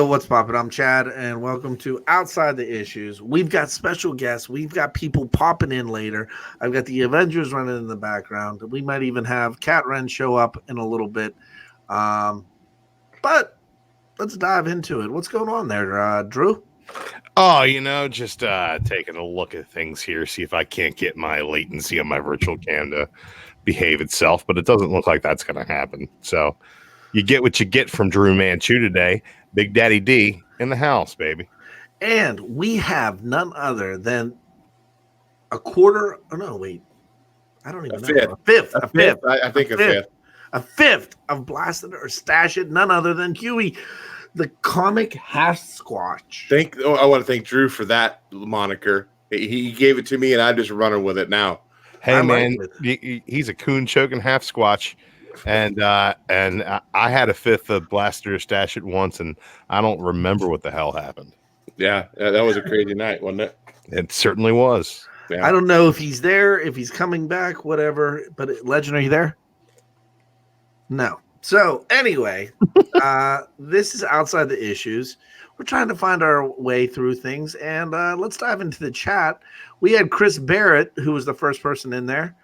What's poppin'? I'm Chad, and welcome to Outside the Issues. We've got special guests. We've got people popping in later. I've got the Avengers running in the background. We might even have Cat Ren show up in a little bit. But let's dive into it. What's going on there, Drew? Oh, just taking a look at things here, see if I can't get my latency on my virtual cam to behave itself, but it doesn't look like that's going to happen. So you get what you get from Drew Manchu today. Big Daddy D in the house, baby. And we have none other than a quarter. Oh, no, wait. I don't even know. A fifth. I think a fifth. A fifth of Blasted or Stash It, none other than Huey, the comic half squatch. I want to thank Drew for that moniker. He gave it to me, and I'm just running with it now. Hey, man, he's a coon choking half squatch. And I had a fifth of Blaster Stash It once, and I don't remember what the hell happened. Yeah, that was a crazy night, wasn't it? It certainly was. Yeah. I don't know if he's there, if he's coming back, whatever. But Legend, are you there? No. So anyway, this is Outside the Issues. We're trying to find our way through things, and let's dive into the chat. We had Chris Barrett, who was the first person in there.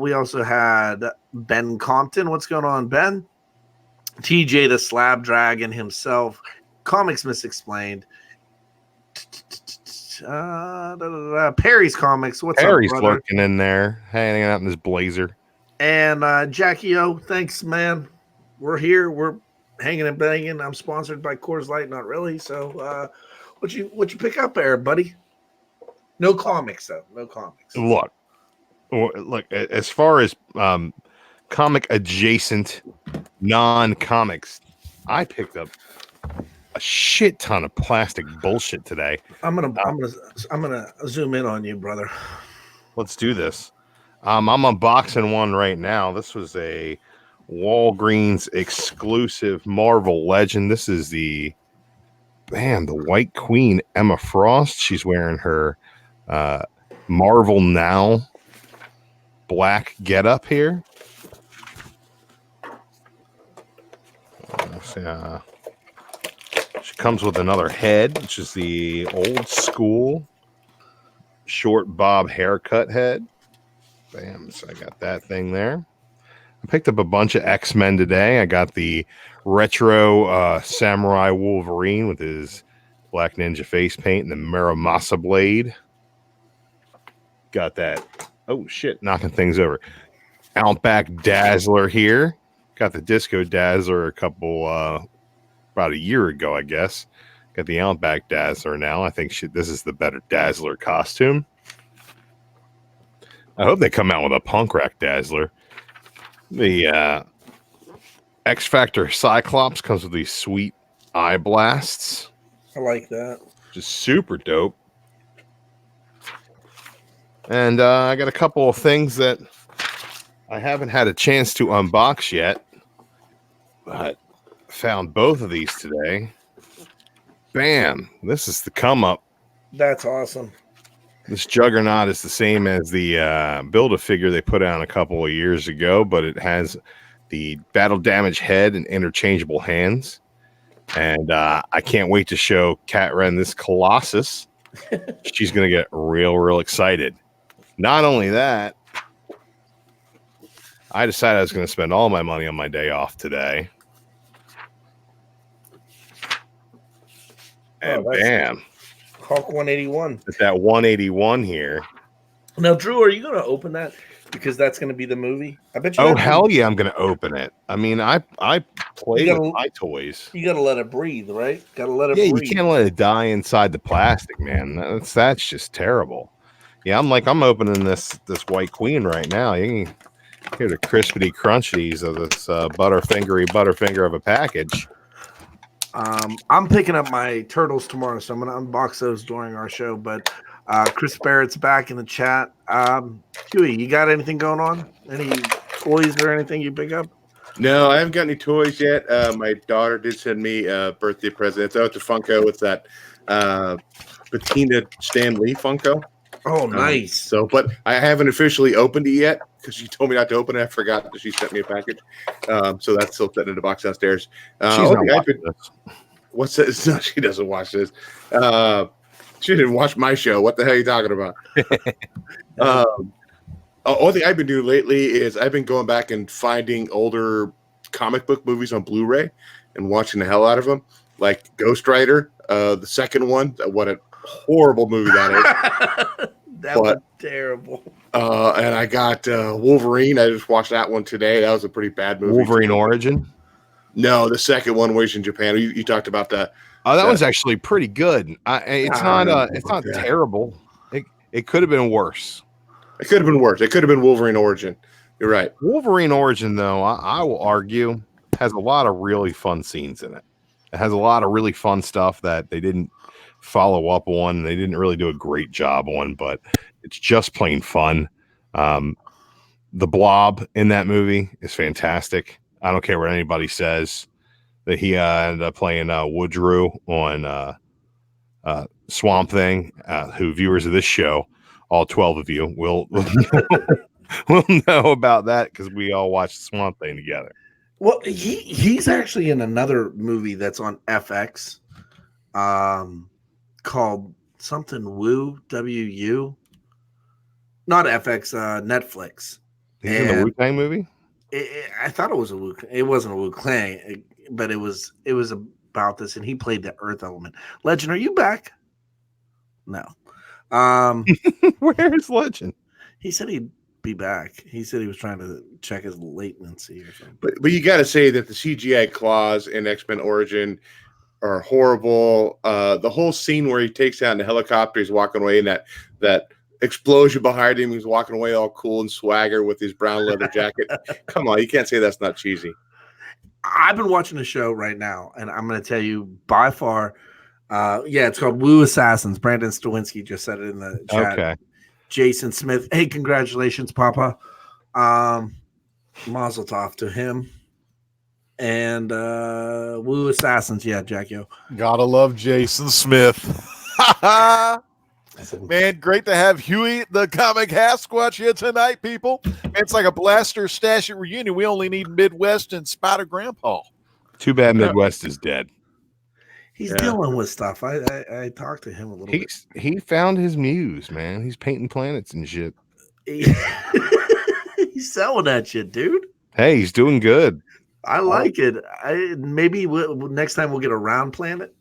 We also had Ben Compton. What's going on, Ben? TJ the Slab Dragon himself. Comics Misexplained. Perry's Comics. What's Perry's up, brother? lurking in there, hanging out in his blazer. And Jackie O, thanks, man. We're here. We're hanging and banging. I'm sponsored by Coors Light, not really. So, what you pick up there, buddy? No comics, though. No comics. Look, as far as comic adjacent non-comics, I picked up a shit ton of plastic bullshit today. I'm gonna zoom in on you, brother. Let's do this. I'm unboxing one right now. This was a Walgreens exclusive Marvel Legend. This is the White Queen Emma Frost. She's wearing her Marvel Now black getup here. She comes with another head, which is the old school short bob haircut head. Bam, so I got that thing there. I picked up a bunch of X-Men today. I got the retro Samurai Wolverine with his Black Ninja face paint and the Muramasa blade. Got that. Oh, shit, knocking things over. Outback Dazzler here. Got the Disco Dazzler about a year ago, I guess. Got the Outback Dazzler now. I think this is the better Dazzler costume. I hope they come out with a punk rock Dazzler. The X Factor Cyclops comes with these sweet eye blasts. I like that. Just super dope. And I got a couple of things that I haven't had a chance to unbox yet, but found both of these today. Bam! This is the come up. That's awesome. This Juggernaut is the same as the Build-A-Figure they put out a couple of years ago, but it has the battle damage head and interchangeable hands. And I can't wait to show Cat Ren this Colossus. She's going to get real excited. Not only that, I decided I was going to spend all my money on my day off today. And bam. Hulk 181. It's that 181 here. Now, Drew, are you going to open that? Because that's going to be the movie. I bet you. Oh, hell yeah, I'm going to open it. I mean, I play with my toys. You got to let it breathe, right? Got to let it breathe. Yeah, you can't let it die inside the plastic, man. That's just terrible. Yeah, I'm opening this White Queen right now. You can hear the crispity crunchies of this butterfinger of a package. I'm picking up my turtles tomorrow, so I'm going to unbox those during our show. But Chris Barrett's back in the chat. Huey, you got anything going on? Any toys or anything you pick up? No, I haven't got any toys yet. My daughter did send me a birthday present. It's out to Funko. It's that Patina Stan Lee Funko. Oh, nice. But I haven't officially opened it yet because she told me not to open it. I forgot that she sent me a package. So that's still sitting in the box downstairs. She's not watching this. what's that? No, she doesn't watch this. She didn't watch my show. What the hell are you talking about? Only thing I've been doing lately is I've been going back and finding older comic book movies on Blu-ray and watching the hell out of them, like Ghost Rider, the second one. What a horrible movie that is. That was terrible. And I got Wolverine. I just watched that one today. That was a pretty bad movie. Wolverine Origin? No, the second one was in Japan. You talked about that. Oh, that one's actually pretty good. It's not terrible. It could have been worse. It could have been worse. It could have been Wolverine Origin. You're right. Wolverine Origin, though, I will argue, has a lot of really fun scenes in it. It has a lot of really fun stuff that they didn't follow up on. They didn't really do a great job on, but it's just plain fun. The Blob in that movie is fantastic. I don't care what anybody says that he ended up playing Woodrue on Swamp Thing, who viewers of this show, all 12 of you, will know about that because we all watched Swamp Thing together. Well, he's actually in another movie that's on FX called something Woo, W-U. Not FX, Netflix. He's in the Wu-Tang movie? I thought it was a Wu. It wasn't a Wu Clan, but it was about this, and he played the Earth element. Legend, are you back? No. Where's Legend? He said he'd be back. He said he was trying to check his latency or something. But you got to say that the CGI claws in X-Men Origin are horrible. The whole scene where he takes down the helicopter, he's walking away, and that explosion behind him, he's walking away all cool and swagger with his brown leather jacket. Come on, you can't say that's not cheesy. I've been watching a show right now, and I'm going to tell you by far, it's called Woo Assassins. Brandon Stawinski just said it in the chat. Okay. Jason Smith, hey, congratulations, Papa. Mazel tov to him. And Woo Assassins, yeah, Jackio. Gotta love Jason Smith. Man, great to have Huey the Comic Hasquatch here tonight, people. Man, it's like a Blaster Stash at reunion. We only need Midwest and Spider Grandpa. Too bad Midwest is dead. He's dealing with stuff. I talked to him a little bit. He found his muse, man. He's painting planets and shit. He's selling that shit, dude. Hey, he's doing good. I like it. Maybe next time we'll get a round planet.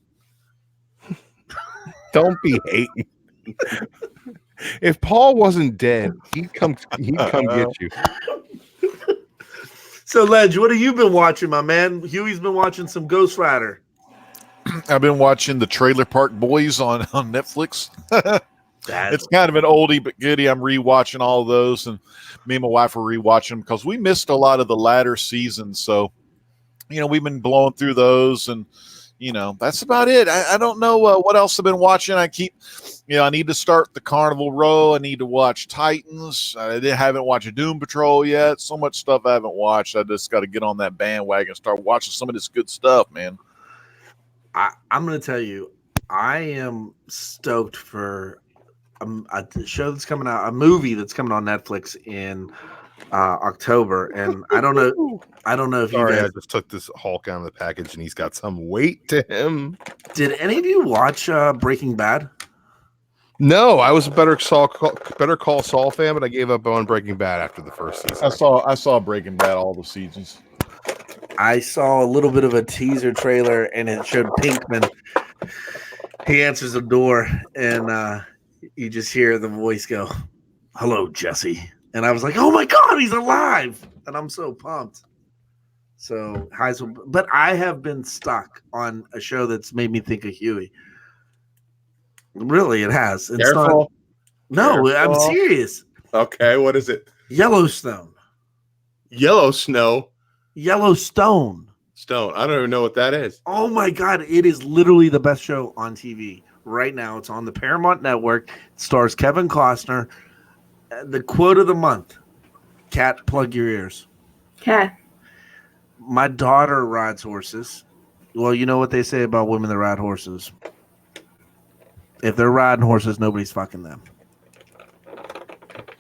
Don't be hating. If Paul wasn't dead, he'd come get you. So, Ledge, what have you been watching, my man? Huey's been watching some Ghost Rider. I've been watching the Trailer Park Boys on Netflix. It's kind of an oldie but goodie. I'm rewatching all of those, and me and my wife are rewatching them because we missed a lot of the latter seasons. So, we've been blowing through those, and that's about it. I don't know what else I've been watching. I keep, I need to start the Carnival Row. I need to watch Titans. I haven't watched Doom Patrol yet. So much stuff I haven't watched. I just got to get on that bandwagon and start watching some of this good stuff, man. I'm going to tell you, I am stoked for a show that's coming out, a movie that's coming on Netflix in October, and I don't know if Sorry, you guys, I just took this Hulk out of the package and he's got some weight to him. did any of you watch Breaking Bad? No, I was a Better Call Saul fan, but I gave up on Breaking Bad after the first season. I saw Breaking Bad all the seasons. I saw a little bit of a teaser trailer, and it showed Pinkman. He answers the door, and you just hear the voice go, "Hello, Jesse." And I was like, "Oh my God, he's alive!" And I'm so pumped. So, but I have been stuck on a show that's made me think of Huey. Really, it has. It's Careful. No, Careful. I'm serious. Okay, what is it? Yellowstone. Yellowstone. Stone. I don't even know what that is. Oh my God, it is literally the best show on TV right now. It's on the Paramount Network. It stars Kevin Costner. The quote of the month: "Cat, plug your ears." Cat. My daughter rides horses. Well, you know what they say about women that ride horses. If they're riding horses, nobody's fucking them.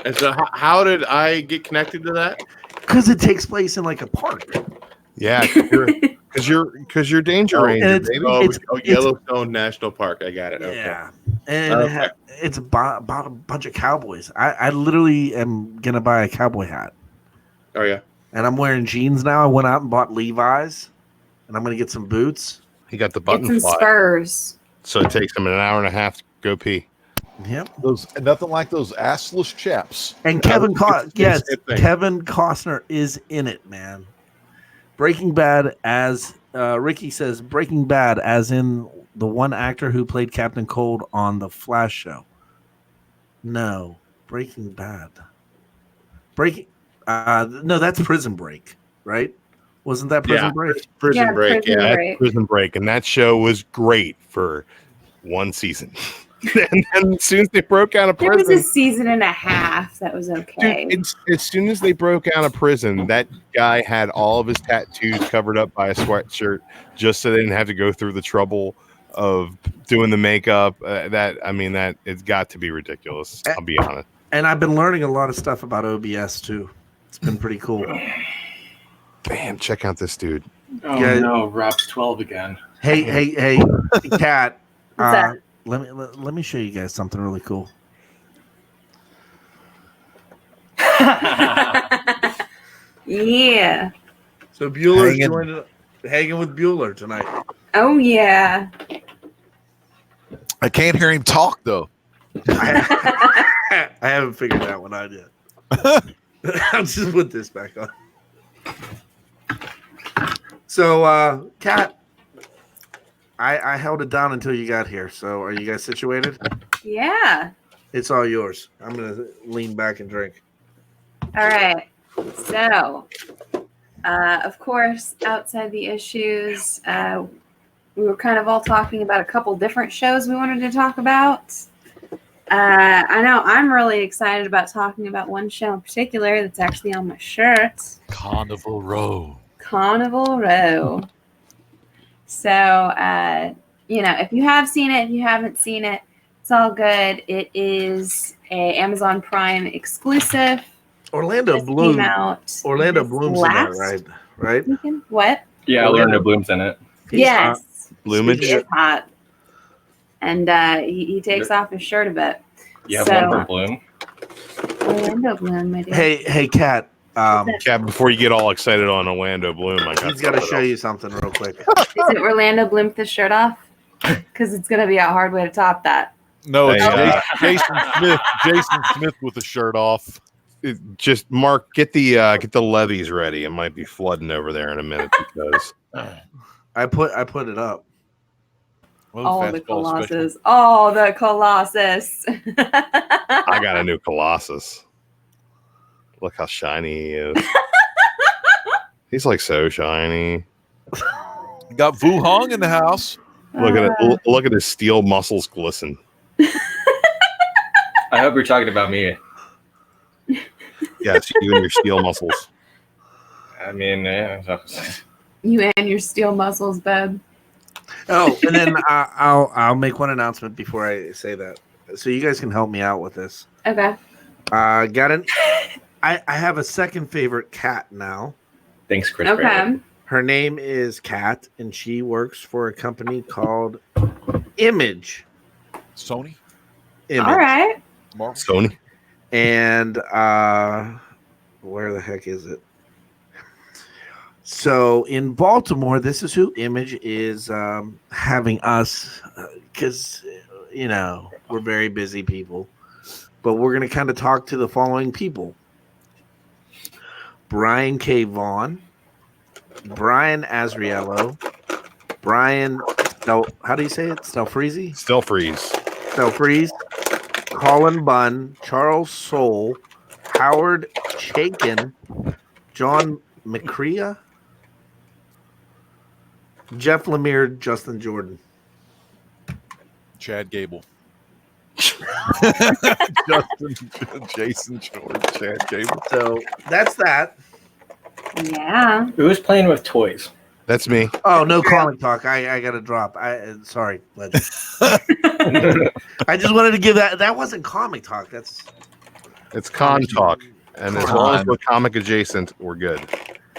And so how did I get connected to that? Because it takes place in like a park. Yeah, Because you're Danger Oh, Ranger, and it's- baby. Yellowstone National Park. I got it. Okay. Yeah, and Okay. it's about a bunch of cowboys. I literally am gonna buy a cowboy hat, Oh yeah. and I'm wearing jeans now. I went out and bought Levi's, and I'm gonna get some boots. He got the Get button some fly, spurs. so it takes him an hour and a half to go pee. Yep. Those nothing like those assless chaps. And Kevin it's a thing. Kevin Costner is in it, man. Breaking Bad, as Ricky says, Breaking Bad, as in the one actor who played Captain Cold on the Flash show. No, Breaking Bad. No, that's Prison Break, right? Wasn't that Prison Yeah. Break? Prison Break. Prison Yeah. Break. Prison Break, and that show was great for one season. And then as soon as they broke out of There was prison, a season and a half that was okay. dude, as soon as they broke out of prison, that guy had all of his tattoos covered up by a sweatshirt just so they didn't have to go through the trouble of doing the makeup. That it's got to be ridiculous. I'll be honest. And I've been learning a lot of stuff about OBS too. It's been pretty cool. Bam! Check out this dude. Oh Yeah. no, Rob's 12 again. Hey, Kat. What's that? Let me show you guys something really cool. Yeah. So Bueller's Hanging. hanging with Bueller tonight. Oh yeah. I can't hear him talk though. I haven't figured that one out yet. I'll just put this back on. So, Kat, I held it down until you got here. So, are you guys situated? Yeah. It's all yours. I'm gonna lean back and drink. All right. So, of course, outside the issues, we were kind of all talking about a couple different shows we wanted to talk about. I know I'm really excited about talking about one show in particular that's actually on my shirt, Carnival Row. Carnival Row. So, if you have seen it, if you haven't seen it, it's all good. It is a Amazon Prime exclusive. Orlando Just Bloom. came out Orlando this Bloom's in that, last right? weekend. What? Yeah, Orlando Bloom's in it. He's Yes. Bloomage. He is hot. And he takes off his shirt a bit. You have So- one for Bloom. Orlando Bloom, my dear. Hey, Kat. Cat, before you get all excited on Orlando Bloom, I He's got to show you something real quick. Is it Orlando Bloom with his shirt off? Because it's going to be a hard way to top that. No, it's Hey, Jason Smith. Jason Smith with the shirt off. Just Mark, get the levees ready. It might be flooding over there in a minute because I put it up. Oh, the Colossus. Oh, the Colossus. I got a new Colossus. Look how shiny he is. He's like so shiny. Got Vu Hong in the house. Look at it. Look at his steel muscles glisten. I hope you're talking about me. Yes, you and your steel muscles. I mean, yeah. You and your steel muscles, bub. Oh, and then I'll make one announcement before I say that, so you guys can help me out with this. Okay. Got it. I have a second favorite cat now. Thanks, Chris. Okay. Bradley. Her name is Kat, and she works for a company called Image. Sony. Image. All right. Marvel. Sony. And where the heck is it? So in Baltimore, this is who Image is having us, because we're very busy people, but we're going to kind of talk to the following people: Brian K. Vaughan, Brian Azriello, Brian, no, how do you say it? Stelfreezy? Still freeze. Stelfreeze, Colin Bunn, Charles Soule, Howard Chaikin, John McCrea, Jeff Lemire, Justin Jordan. Chad Gable. Jason George, Chad Gable. So that's that. Yeah. Who's playing with toys? That's me. Oh, no comic talk. I got to drop. Sorry, Legend. I just wanted to give that. That wasn't comic talk. That's It's con talk, and as long as we're comic adjacent, we're good.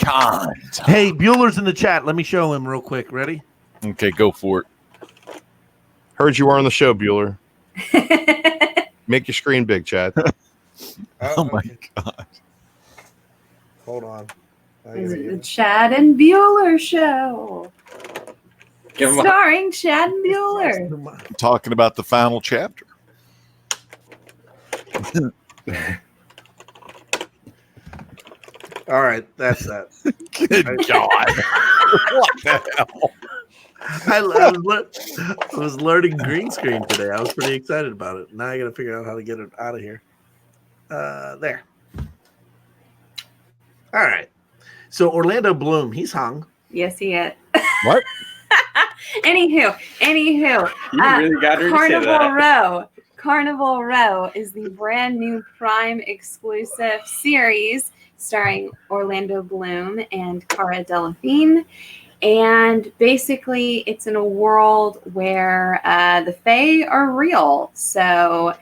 Cons. Hey, Bueller's in the chat. Let me show him real quick. Ready? Okay, go for it. Heard you are on the show, Bueller. Make your screen big, Chad. Oh my God. Hold on. The Chad and Bueller Show. Give him a Starring Chad and Bueller. I'm talking about the final chapter. All right, that's that. Good God. What the hell? I was learning green screen today. I was pretty excited about it. Now I got to figure out how to get it out of here. There. All right. So Orlando Bloom, he's hung. Yes, he is. What? Anywho, You really got her to say Carnival that. Row. Carnival Row is the brand new Prime exclusive series starring Orlando Bloom and Cara Delevingne. And basically, it's in a world where the Fae are real. So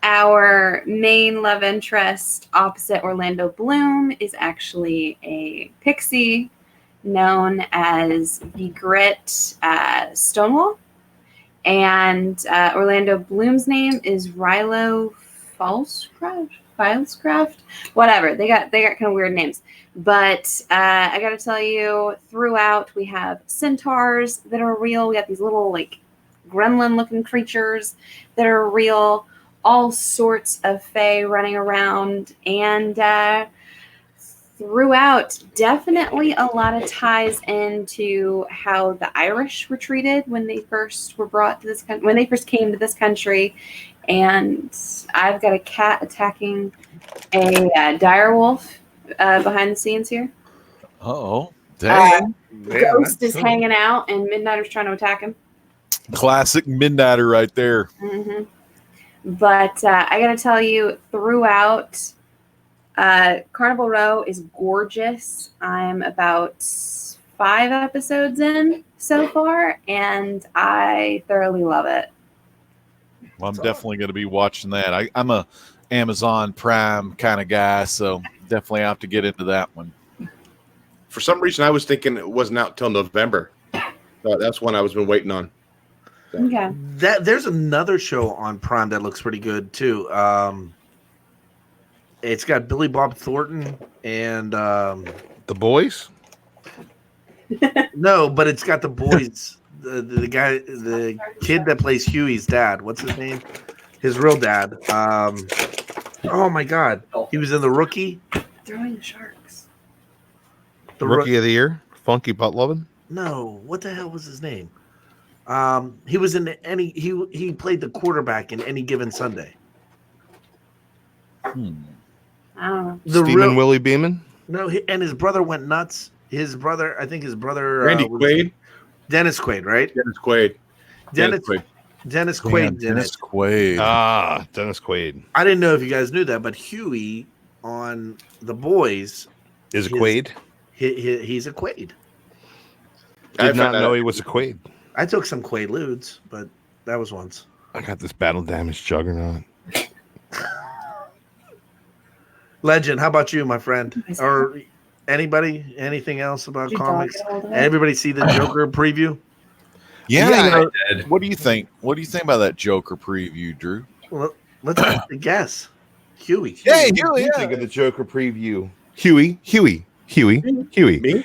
our main love interest opposite Orlando Bloom is actually a pixie known as the Grit Stonewall. And Orlando Bloom's name is Rilo Filescraft, whatever. They got kind of weird names. But I got to tell you, throughout we have centaurs that are real. We got these little like gremlin-looking creatures that are real. All sorts of fae running around, and throughout, definitely a lot of ties into how the Irish were treated when they first were brought to this country, when they first came to this country. And I've got a cat attacking a dire wolf behind the scenes here. Uh-oh. Dang. Ghost is hanging out, and Midnighter's trying to attack him. Classic Midnighter right there. Mm-hmm. But I got to tell you, throughout, Carnival Row is gorgeous. I'm about 5 episodes in so far, and I thoroughly love it. Well, I'm definitely going to be watching that. I'm a Amazon Prime kind of guy, so definitely have to get into that one. For some reason, I was thinking it wasn't out till November. That's one I was been waiting on. Okay. There's another show on Prime that looks pretty good too. It's got Billy Bob Thornton and The Boys? no, but it's got the boys. The guy, the kid that plays Huey's dad. What's his name? His real dad. Oh my God, he was in The Rookie. Throwing sharks. Rookie of the Year? Funky Butt Lovin'? No, what the hell was his name? He was in he played the quarterback in Any Given Sunday. I don't know. Stephen Willie Beeman? No, and his brother went nuts. His brother, I think his brother Randy Quaid. Dennis Quaid, right? Dennis Quaid. Dennis Quaid. Dennis Quaid's in Dennis it. Quaid. Ah, Dennis Quaid. I didn't know if you guys knew that, but Huey on The Boys, Is it His- Quaid? he's a Quaid. I Did not found know out- he was a Quaid. I took some Quaaludes, but that was once. I got this battle damage juggernaut. Legend, how about you, my friend? Or anybody? Anything else about Did your comics? dog get a hold of it? Everybody see the Joker preview? Yeah. I did. What do you think? What do you think about that Joker preview, Drew? Well, let's have to guess. Huey. Hey, What do you think of the Joker preview? Huey. Me?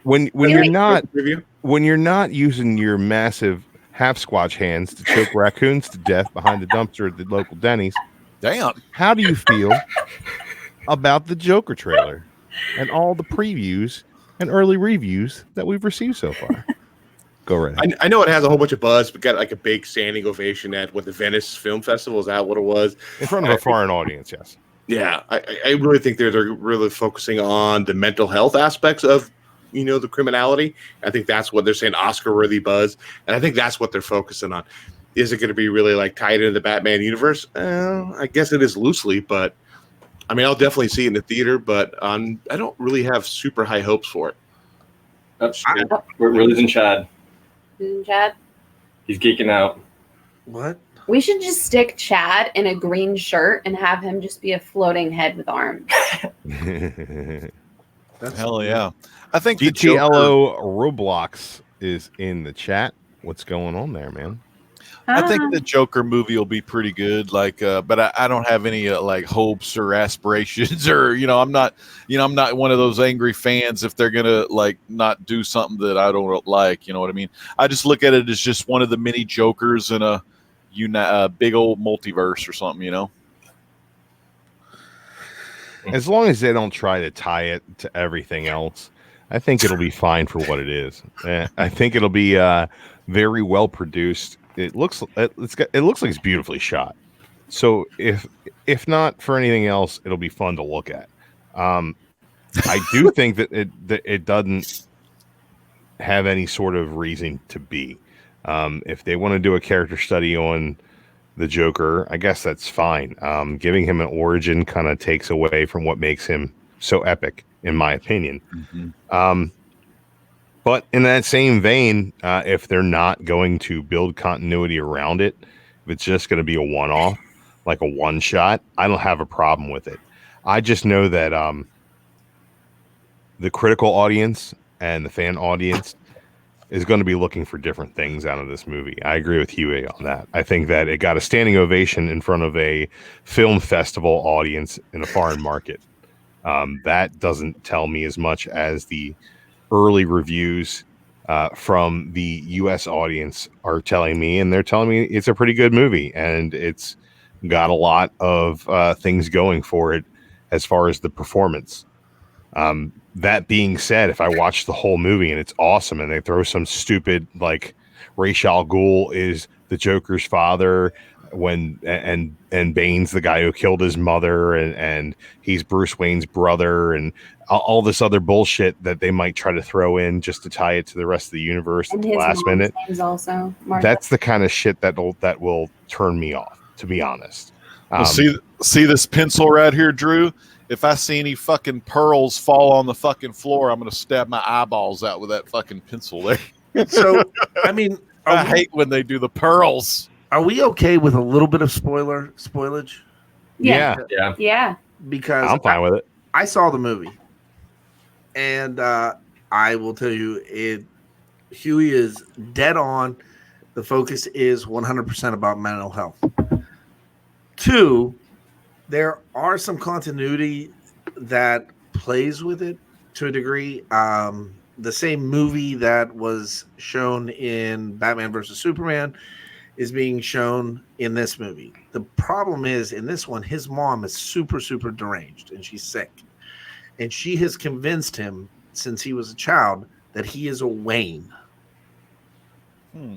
When Huey. you're not Review? when you're not using your massive half squatch hands to choke raccoons to death behind the dumpster at the local Denny's, Damn. how do you feel about the Joker trailer and all the previews and early reviews that we've received so far? Go right ahead. I know it has a whole bunch of buzz, but got like a big standing ovation at what the Venice Film Festival. Is that what it was? In front of a foreign audience, yes. Yeah, I really think they're really focusing on the mental health aspects of, the criminality. I think that's what they're saying, Oscar-worthy buzz, and I think that's what they're focusing on. Is it going to be really like tied into the Batman universe? I guess it is loosely, but I mean, I'll definitely see it in the theater, but I don't really have super high hopes for it. Oops, we're losing Chad. Chad, He's geeking out. What? we should just stick Chad in a green shirt and have him just be a floating head with arms. That's Hell yeah. I think the Joker, GTLO Roblox is in the chat. What's going on there, man? I think the Joker movie will be pretty good. Like, but I don't have any like hopes or aspirations, or I'm not one of those angry fans if they're gonna like not do something that I don't like. You know what I mean? I just look at it as just one of the many Jokers in a big old multiverse or something. As long as they don't try to tie it to everything else, I think it'll be fine for what it is. I think it'll be very well produced. It looks like it's beautifully shot. So if not for anything else, it'll be fun to look at. I do think that it doesn't have any sort of reason to be. If they want to do a character study on the Joker, I guess that's fine. Giving him an origin kind of takes away from what makes him so epic, in my opinion. Mm-hmm. But in that same vein, if they're not going to build continuity around it, if it's just going to be a one-off, like a one-shot, I don't have a problem with it. I just know that the critical audience and the fan audience is going to be looking for different things out of this movie. I agree with Huey on that. I think that it got a standing ovation in front of a film festival audience in a foreign market. That doesn't tell me as much as the early reviews from the U.S. audience are telling me, and they're telling me it's a pretty good movie, and it's got a lot of things going for it as far as the performance. That being said, if I watch the whole movie and it's awesome, and they throw some stupid like Ra's al Ghul is the Joker's father, and Bane's the guy who killed his mother, and he's Bruce Wayne's brother, and all this other bullshit that they might try to throw in just to tie it to the rest of the universe at the last minute. Name's also Martha. That's the kind of shit that will turn me off, to be honest. Well, see this pencil right here, Drew? If I see any fucking pearls fall on the fucking floor, I'm going to stab my eyeballs out with that fucking pencil there. So, I mean, I hate when they do the pearls. Are we okay with a little bit of spoilage? Yeah. Yeah. Because I'm fine with it. I saw the movie, and I will tell you, Huey is dead on. The focus is 100% about mental health. 2, there are some continuity that plays with it to a degree. The same movie that was shown in Batman versus Superman is being shown in this movie. The problem is, in this one, his mom is super, super deranged, and she's sick. And she has convinced him since he was a child that he is a Wayne.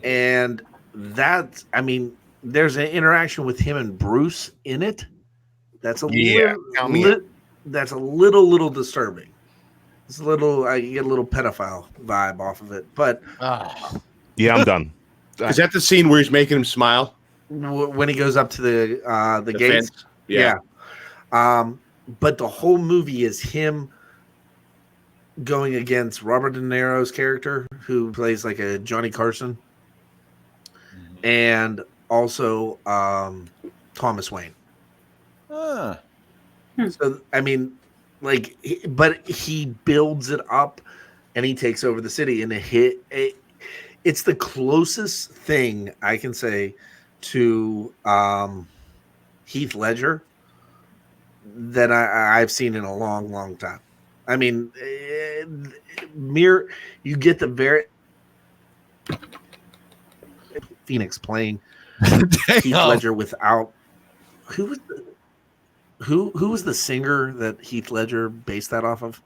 And that, I mean, there's an interaction with him and Bruce in it. That's a that's a little disturbing. It's a little, I get a little pedophile vibe off of it. But yeah, I'm done. Is that the scene where he's making him smile? When he goes up to the gates? Fence? Yeah. But the whole movie is him going against Robert De Niro's character, who plays like a Johnny Carson, and also Thomas Wayne. So, I mean, like, but he builds it up, and he takes over the city, and it's the closest thing I can say to Heath Ledger that I've seen in a long, long time. I mean, you get the very Phoenix playing Heath Ledger without who was the singer that Heath Ledger based that off of?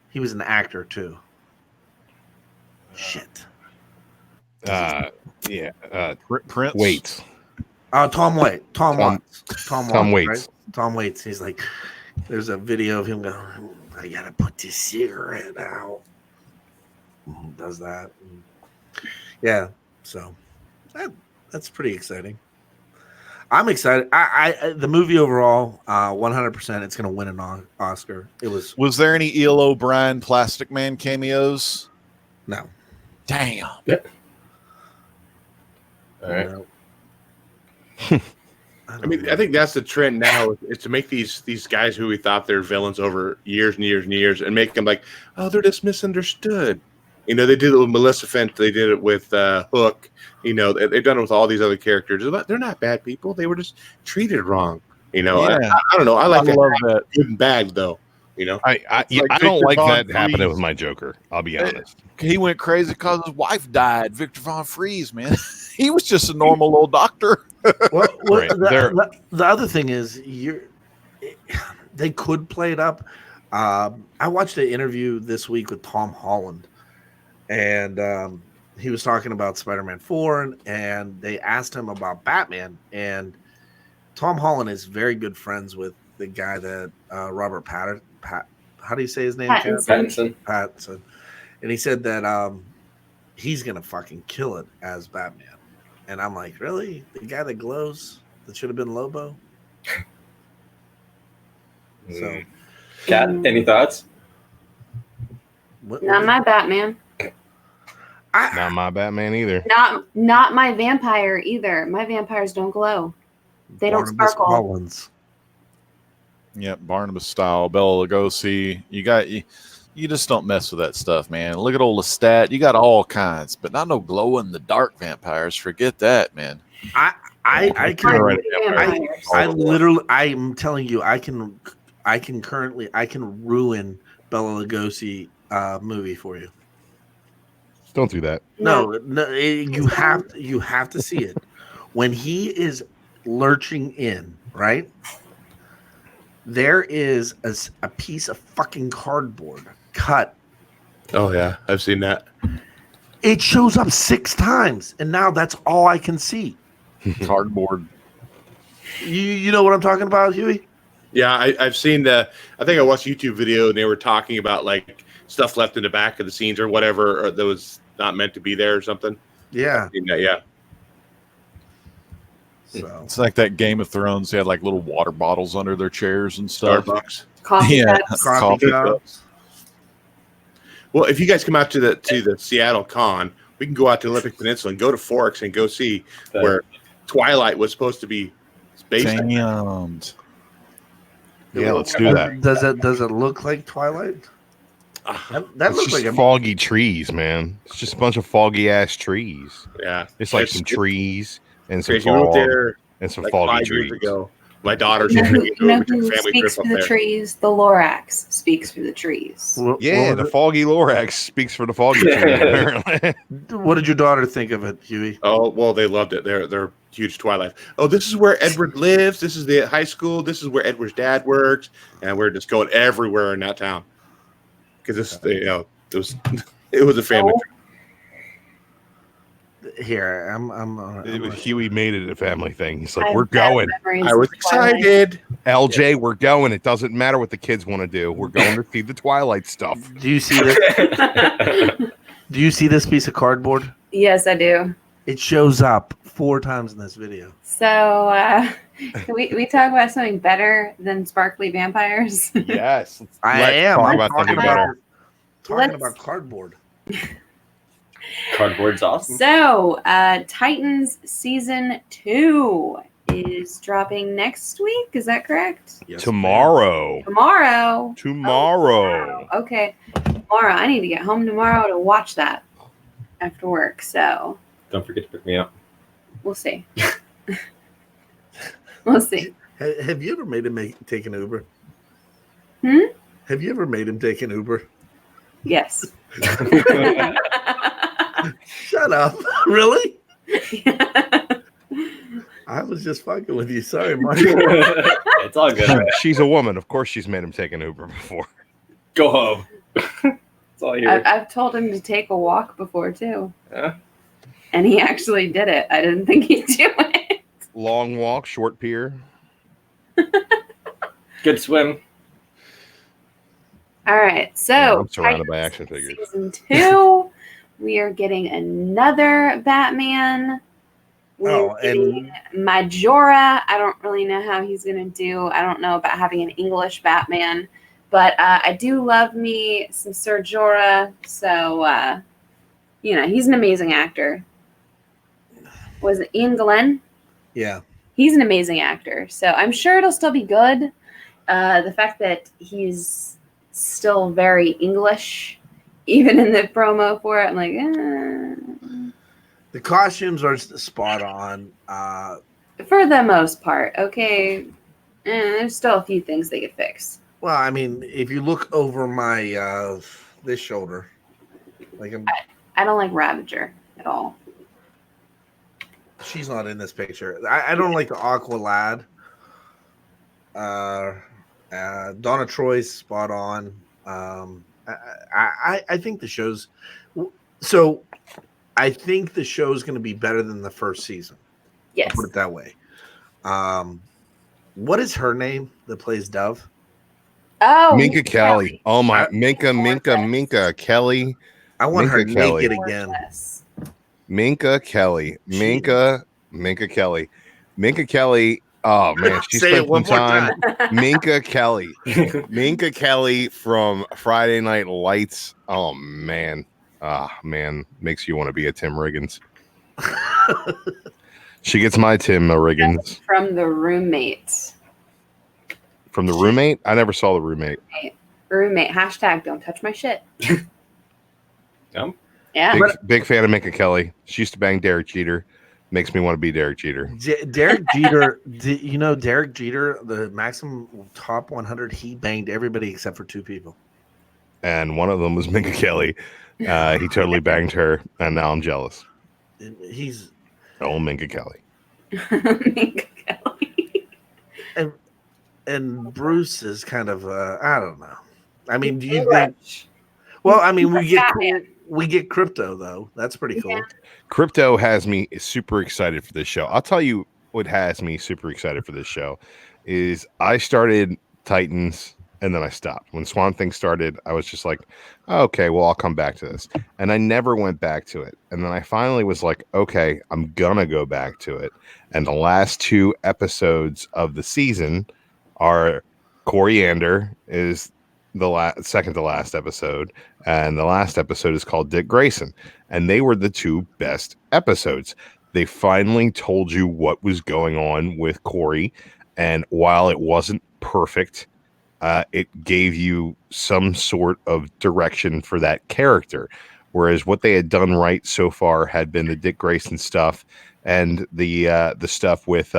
He was an actor too. Shit. Prince. Waits. Tom Waits. Tom Waits. Right? Tom Waits. He's like, there's a video of him going, I gotta put this cigarette out. He does that. Yeah. So that's pretty exciting. I'm excited. I the movie overall, 100%, it's gonna win an Oscar. Was there any E.L. O'Brien Plastic Man cameos? No. Damn. Yeah. All right. No. I mean, I think that's the trend now is to make these guys who we thought they're villains over years and years and years and make them like, oh, they're just misunderstood. You know, they did it with Maleficent. They did it with Hook. You know, they've done it with all these other characters. They're not bad people. They were just treated wrong. You know, Yeah. I don't know. I like I love that. good and bad, though. You know, I like don't Victor like Von that happening Fries. with my Joker. I'll be honest. He went crazy because his wife died. Victor Von Fries, man. He was just a normal old doctor. Well, Right. the other thing is, they could play it up. I watched an interview this week with Tom Holland, and he was talking about Spider-Man 4, and they asked him about Batman. And Tom Holland is very good friends with the guy that Robert Pattinson. How do you say his name? Karen? Pattinson. Pattinson. And he said that he's gonna fucking kill it as Batman. And I'm like, really? The guy that glows that should have been Lobo? So, Kat, any thoughts? Not my Batman. Not my Batman either. Not my vampire either. My vampires don't glow. They don't Barnabas sparkle. Collins. Yep, Barnabas style, Bela Lugosi. You just don't mess with that stuff, man. Look at old Lestat. You got all kinds, but not no glow in the dark vampires. Forget that, man. I can Right. Vampires. I literally I'm telling you I can ruin Bela Lugosi movie for you. Don't do that. No, you have to see it. When he is lurching in, right? There is a piece of fucking cardboard cut. oh yeah, I've seen that. It shows up 6 times, and now that's all I can see. Cardboard. You know what I'm talking about, Huey? Yeah, I've seen I think I watched a YouTube video and they were talking about like stuff left in the back of the scenes or whatever or that was not meant to be there or something. Yeah. I've seen that, yeah. So It's like that Game of Thrones. They had like little water bottles under their chairs and stuff. Starbucks. Coffee Yeah. cups. coffee cups. Well, if you guys come out to the Seattle Con, we can go out to Olympic Peninsula and go to Forks and go see where Twilight was supposed to be based. Damned. Yeah, let's do that. Does it look like Twilight? That It's looks just like a foggy trees, man. It's just a bunch of foggy ass trees. Yeah, It's like some trees and some crazy. We went fog there and some like foggy 5 trees. years ago. My daughter's You know who, we took a family speaks trip up for the there. trees? The Lorax speaks for the trees. Yeah, the foggy Lorax speaks for the foggy trees, apparently. What did your daughter think of it, Huey? Oh well, they loved it. They're huge Twilight. Oh, this is where Edward lives. This is the high school. This is where Edward's dad works, and we're just going everywhere in that town because it was it was a family trip. Here, Huey made it a family thing. He's like, I we're have bad going. memories I was of Twilight. excited. LJ, we're going. It doesn't matter what the kids want to do. We're going to see the Twilight stuff. do you see this? Do you see this piece of cardboard? Yes, I do. It shows up 4 times in this video. So, can we talk about something better than sparkly vampires? Yes. I am. Talk I'm about talking something about, better. talking Let's- about cardboard. Cardboard's awesome. So, Titans season 2 is dropping next week. Is that correct? Yes, Tomorrow. Tomorrow. Tomorrow. Wow. Okay. Tomorrow. I need to get home tomorrow to watch that after work. So, Don't forget to pick me up. we'll see. We'll see. Have you ever made him take an Uber? Hmm? Have you ever made him take an Uber? Yes. Shut up. Really? I was just fucking with you. Sorry, Mark. It's all good. She's a woman. Of course, she's made him take an Uber before. Go home. That's all you hear. I've told him to take a walk before too. Yeah. And he actually did it. I didn't think he'd do it. Long walk, short pier. Good swim. All right. So Yeah, I'm surrounded by Titans action figures. Season 2, we are getting another Batman. We're getting Majora. I don't really know how he's going to do. I don't know about having an English Batman. But I do love me some Ser Jorah. So, he's an amazing actor. Was it Ian Glenn? Yeah. he's an amazing actor. So I'm sure it'll still be good. The fact that he's still very English, even in the promo for it, I'm like, The costumes are spot on. for the most part, okay. There's still a few things they could fix. Well, I mean, if you look over my this shoulder, like I don't like Ravager at all. she's not in this picture. I don't like the Aqua Lad. Donna Troy's spot on. I think the show's so. I think the show's going to be better than the first season. Yes. Put it that way. What is her name that plays Dove? Oh, Minka Kelly. Oh my, I- Minka Kelly. I want her Minka Kelly. naked again. Gorgeous. Minka Kelly. Minka Kelly. Oh man, she Say spent it one some more time. time. Minka Kelly. Minka Kelly from Friday Night Lights. Oh man. Ah man, makes you want to be a Tim Riggins. She gets my Tim Riggins From The Roommate. from The Roommate. I never saw The Roommate. Roommate. Hashtag don't touch my shit. Yum. Yeah. Big fan of Minka Kelly. She used to bang Derek Jeter. Makes me want to be Derek Jeter. Derek Jeter, you know Derek Jeter, the maximum top 100, he banged everybody except for two people. And one of them was Minka Kelly. He totally banged her, and now I'm jealous. He's Oh, Minka Kelly. Minka Kelly. and Bruce is kind of I don't know. I mean, do you think? Well, I mean, we get Crypto though. That's pretty cool. Yeah. Crypto has me super excited for this show. I'll tell you what has me super excited for this show is I started Titans and then I stopped. When Swamp Thing started, I was just like, oh, okay, well, I'll come back to this. And I never went back to it. And then I finally was like, okay, I'm gonna go back to it. And the last two episodes of the season are Coriander is the second to last episode, and the last episode is called Dick Grayson, and they were the two best episodes. They finally told you what was going on with Corey, and while it wasn't perfect, it gave you some sort of direction for that character. Whereas what they had done right so far had been the Dick Grayson stuff and the stuff with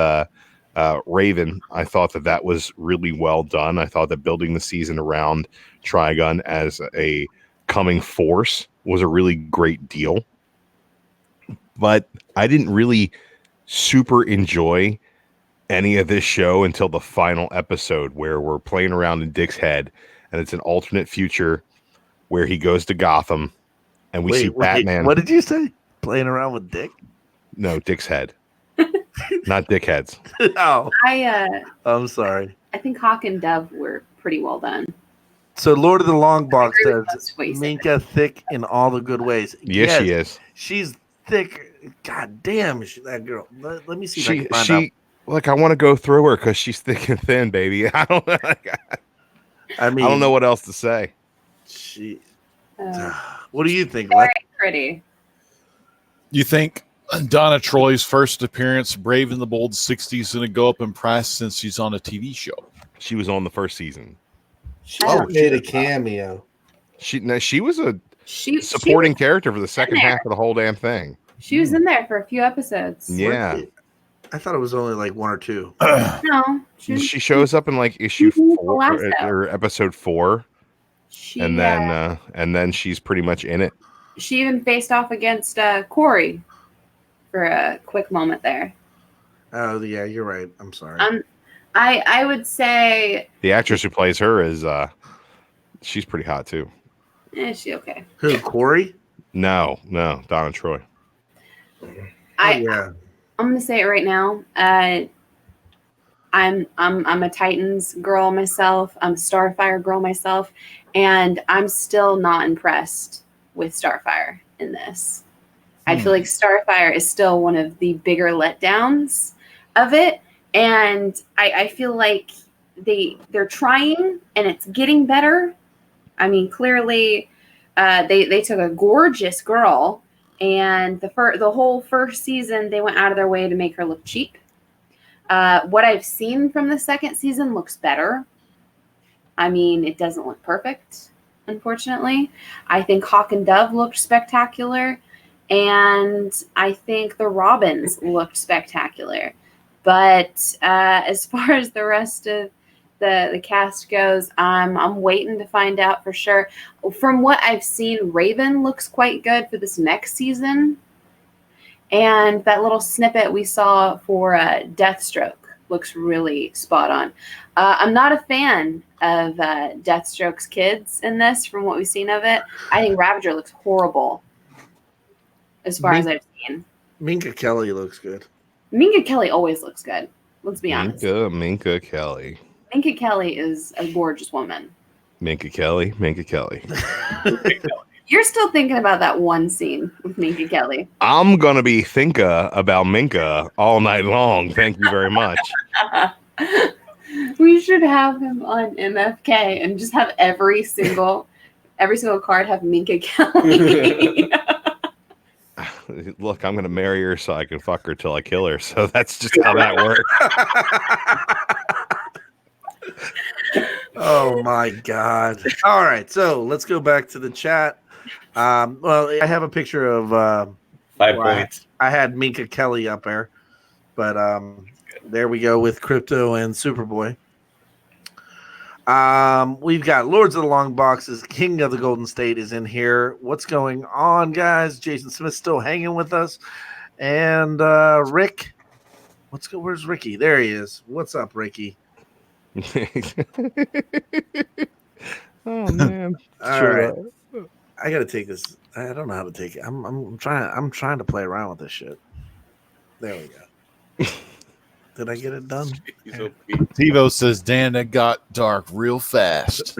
Raven. I thought that was really well done. I thought that building the season around Trigun as a coming force was a really great deal. But I didn't really super enjoy any of this show until the final episode where we're playing around in Dick's head, and it's an alternate future where he goes to Gotham and we see Batman. What did you say? Playing around with Dick? No, Dick's head. Not dickheads. Oh, I'm sorry. I think Hawk and Dove were pretty well done. So Lord of the Long Box I agree with says most of what you said. Minka thick in all the good ways. Yes, she is. She's thick. God damn, that girl. Let me see if I can find out. Like, I want to go through her because she's thick and thin, baby. I don't know. I mean, I don't know what else to say. She. Uh, What do you think? very Lex? pretty. You think Donna Troy's first appearance, Brave and the Bold 60 is going to go up in price since she's on a TV show? She was on the first season. She Oh, made a cameo. She was a She supporting character for the second there. half of the whole damn thing. She was in there for a few episodes. Yeah. I thought it was only like one or two. No, She shows up in like issue Mhm, 4 last or episode 4, she and then she's pretty much in it. she even faced off against Corey for a quick moment there. Oh yeah, you're right. I'm sorry. I would say The actress who plays her is she's pretty hot too. she okay. Who? Corey? No, Donna Troy. Yeah. I'm gonna say it right now. I'm a Titans girl myself. I'm a Starfire girl myself, and I'm still not impressed with Starfire in this. I feel like Starfire is still one of the bigger letdowns of it, and I feel like they're trying and it's getting better. I mean, clearly, they took a gorgeous girl. And the whole first season, they went out of their way to make her look cheap. What I've seen from the second season looks better. I mean, it doesn't look perfect, unfortunately. I think Hawk and Dove looked spectacular, and I think the Robins looked spectacular. But as far as the rest of the cast goes, I'm waiting to find out for sure. From what I've seen, Raven looks quite good for this next season. And that little snippet we saw for Deathstroke looks really spot on. I'm not a fan of Deathstroke's kids in this from what we've seen of it. I think Ravager looks horrible as far as I've seen. Minka Kelly looks good. Minka Kelly always looks good. Let's be honest. Minka Kelly. Minka Kelly is a gorgeous woman. Minka Kelly. You're still thinking about that one scene with Minka Kelly. I'm going to be thinking about Minka all night long. Thank you very much. We should have him on MFK and just have every single card have Minka Kelly. Look, I'm going to marry her so I can fuck her till I kill her. So that's just how that works. Oh my God. All right. So let's go back to the chat. Well, I have a picture of 5 well, points. I had Minka Kelly up there, but there we go with Crypto and Superboy. We've got Lords of the Long Boxes. King of the Golden State is in here. What's going on, guys? Jason Smith still hanging with us, and Rick. Where's Ricky? There he is. What's up, Ricky? Oh man! All right. I gotta take this. I don't know how to take it. I'm trying to play around with this shit. There we go. Did I get it done? TiVo says, Dan, that got dark real fast.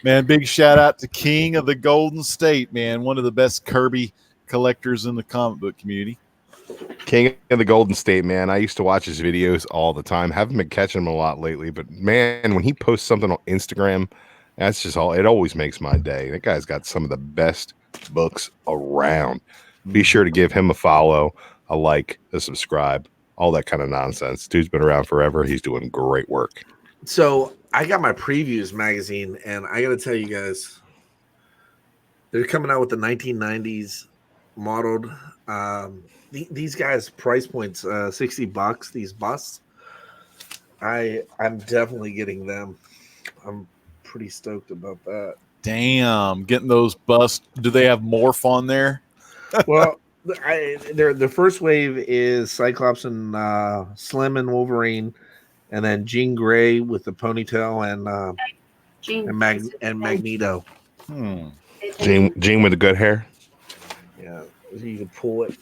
Man, big shout out to King of the Golden State, man. One of the best Kirby collectors in the comic book community. King of the Golden State, man. I used to watch his videos all the time. Haven't been catching him a lot lately, but man, when he posts something on Instagram, that's just all. It always makes my day. That guy's got some of the best books around. Be sure to give him a follow, a like, a subscribe, all that kind of nonsense. Dude's been around forever. He's doing great work. So I got my previews magazine, and I got to tell you guys, they're coming out with the 1990s modeled. These guys' price points $60. These busts. I'm definitely getting them. I'm pretty stoked about that. Damn, getting those busts. Do they have Morph on there? Well, the first wave is Cyclops and Slim and Wolverine, and then Jean Grey with the ponytail and Magneto. Jean with the good hair. Yeah, you can pull it.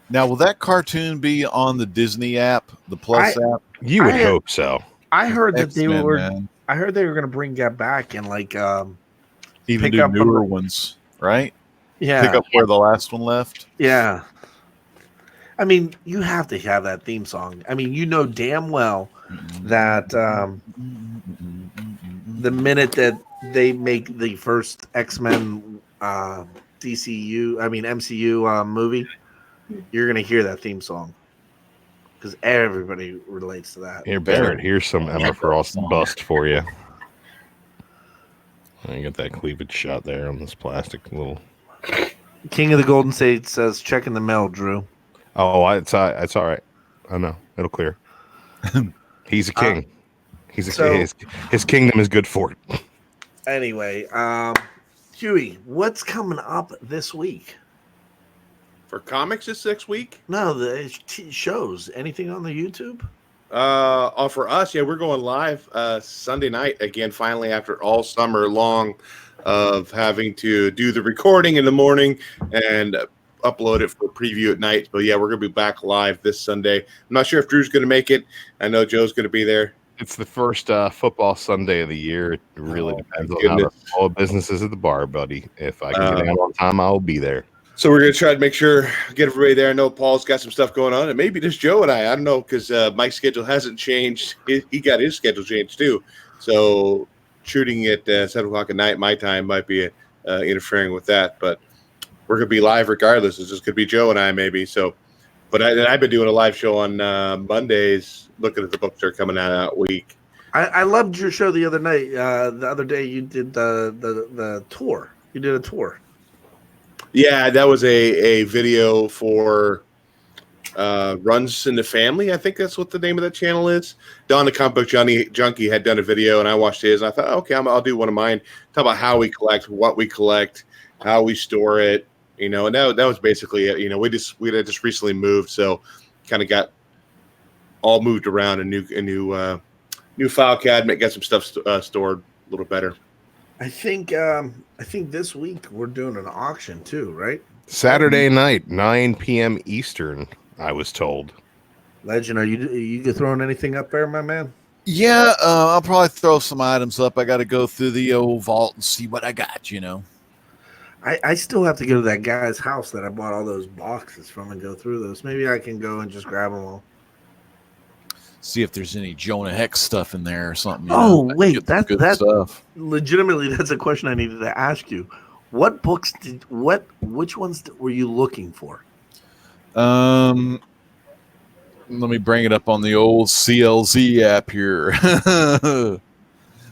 Now, will that cartoon be on the Disney app, the Plus app? You would hope so. I heard that X-Men, they were. man. I heard they were going to bring that back and Even pick do up newer on- ones, right? yeah, Pick up where the last one left. yeah. I mean, you have to have that theme song. I mean, you know damn well that the minute that they make the first X-Men MCU movie, you're gonna hear that theme song because everybody relates to that. Here, Barrett, here's some Emma Frost bust for you. I got that cleavage shot there on this plastic little. King of the Golden State says, "Check in the mail, Drew." Oh, it's all right. I know it'll clear. He's a king. His kingdom is good for it. Anyway, Huey, what's coming up this week? For comics this next week? No, the shows. Anything on the YouTube? For us, yeah, we're going live Sunday night again, finally, after all summer long of having to do the recording in the morning and upload it for preview at night. But yeah, we're going to be back live this Sunday. I'm not sure if Drew's going to make it. I know Joe's going to be there. It's the first football Sunday of the year. It really depends on how the business is at the bar, buddy. If I can get out on time, I'll be there. So we're going to try to make sure, get everybody there. I know Paul's got some stuff going on, and maybe just Joe and I don't know, because my schedule hasn't changed. He got his schedule changed too. So shooting at 7 o'clock at night, my time, might be interfering with that. But we're going to be live regardless. It's just going to be Joe and I maybe. So, But I've been doing a live show on Mondays, looking at the books that are coming out that week. I loved your show the other night. The other day you did the tour. You did a tour. Yeah, that was a video for Runs in the Family. I think that's what the name of that channel is. Don the Comic Book Junkie had done a video, and I watched his. And I thought, okay, I'll do one of mine. Talk about how we collect, what we collect, how we store it. And that was basically it. We had just recently moved, so kind of got all moved around. A new file cabinet, got some stuff stored a little better. I think this week we're doing an auction too, right? Saturday night, 9 p.m. Eastern, I was told. Legend, are you throwing anything up there, my man? Yeah, I'll probably throw some items up. I got to go through the old vault and see what I got. I still have to go to that guy's house that I bought all those boxes from and go through those. Maybe I can go and just grab them all. See if there's any Jonah Hex stuff in there or something. Wait, good that's stuff. legitimately that's a question I needed to ask you. What books which ones were you looking for? Let me bring it up on the old CLZ app here. But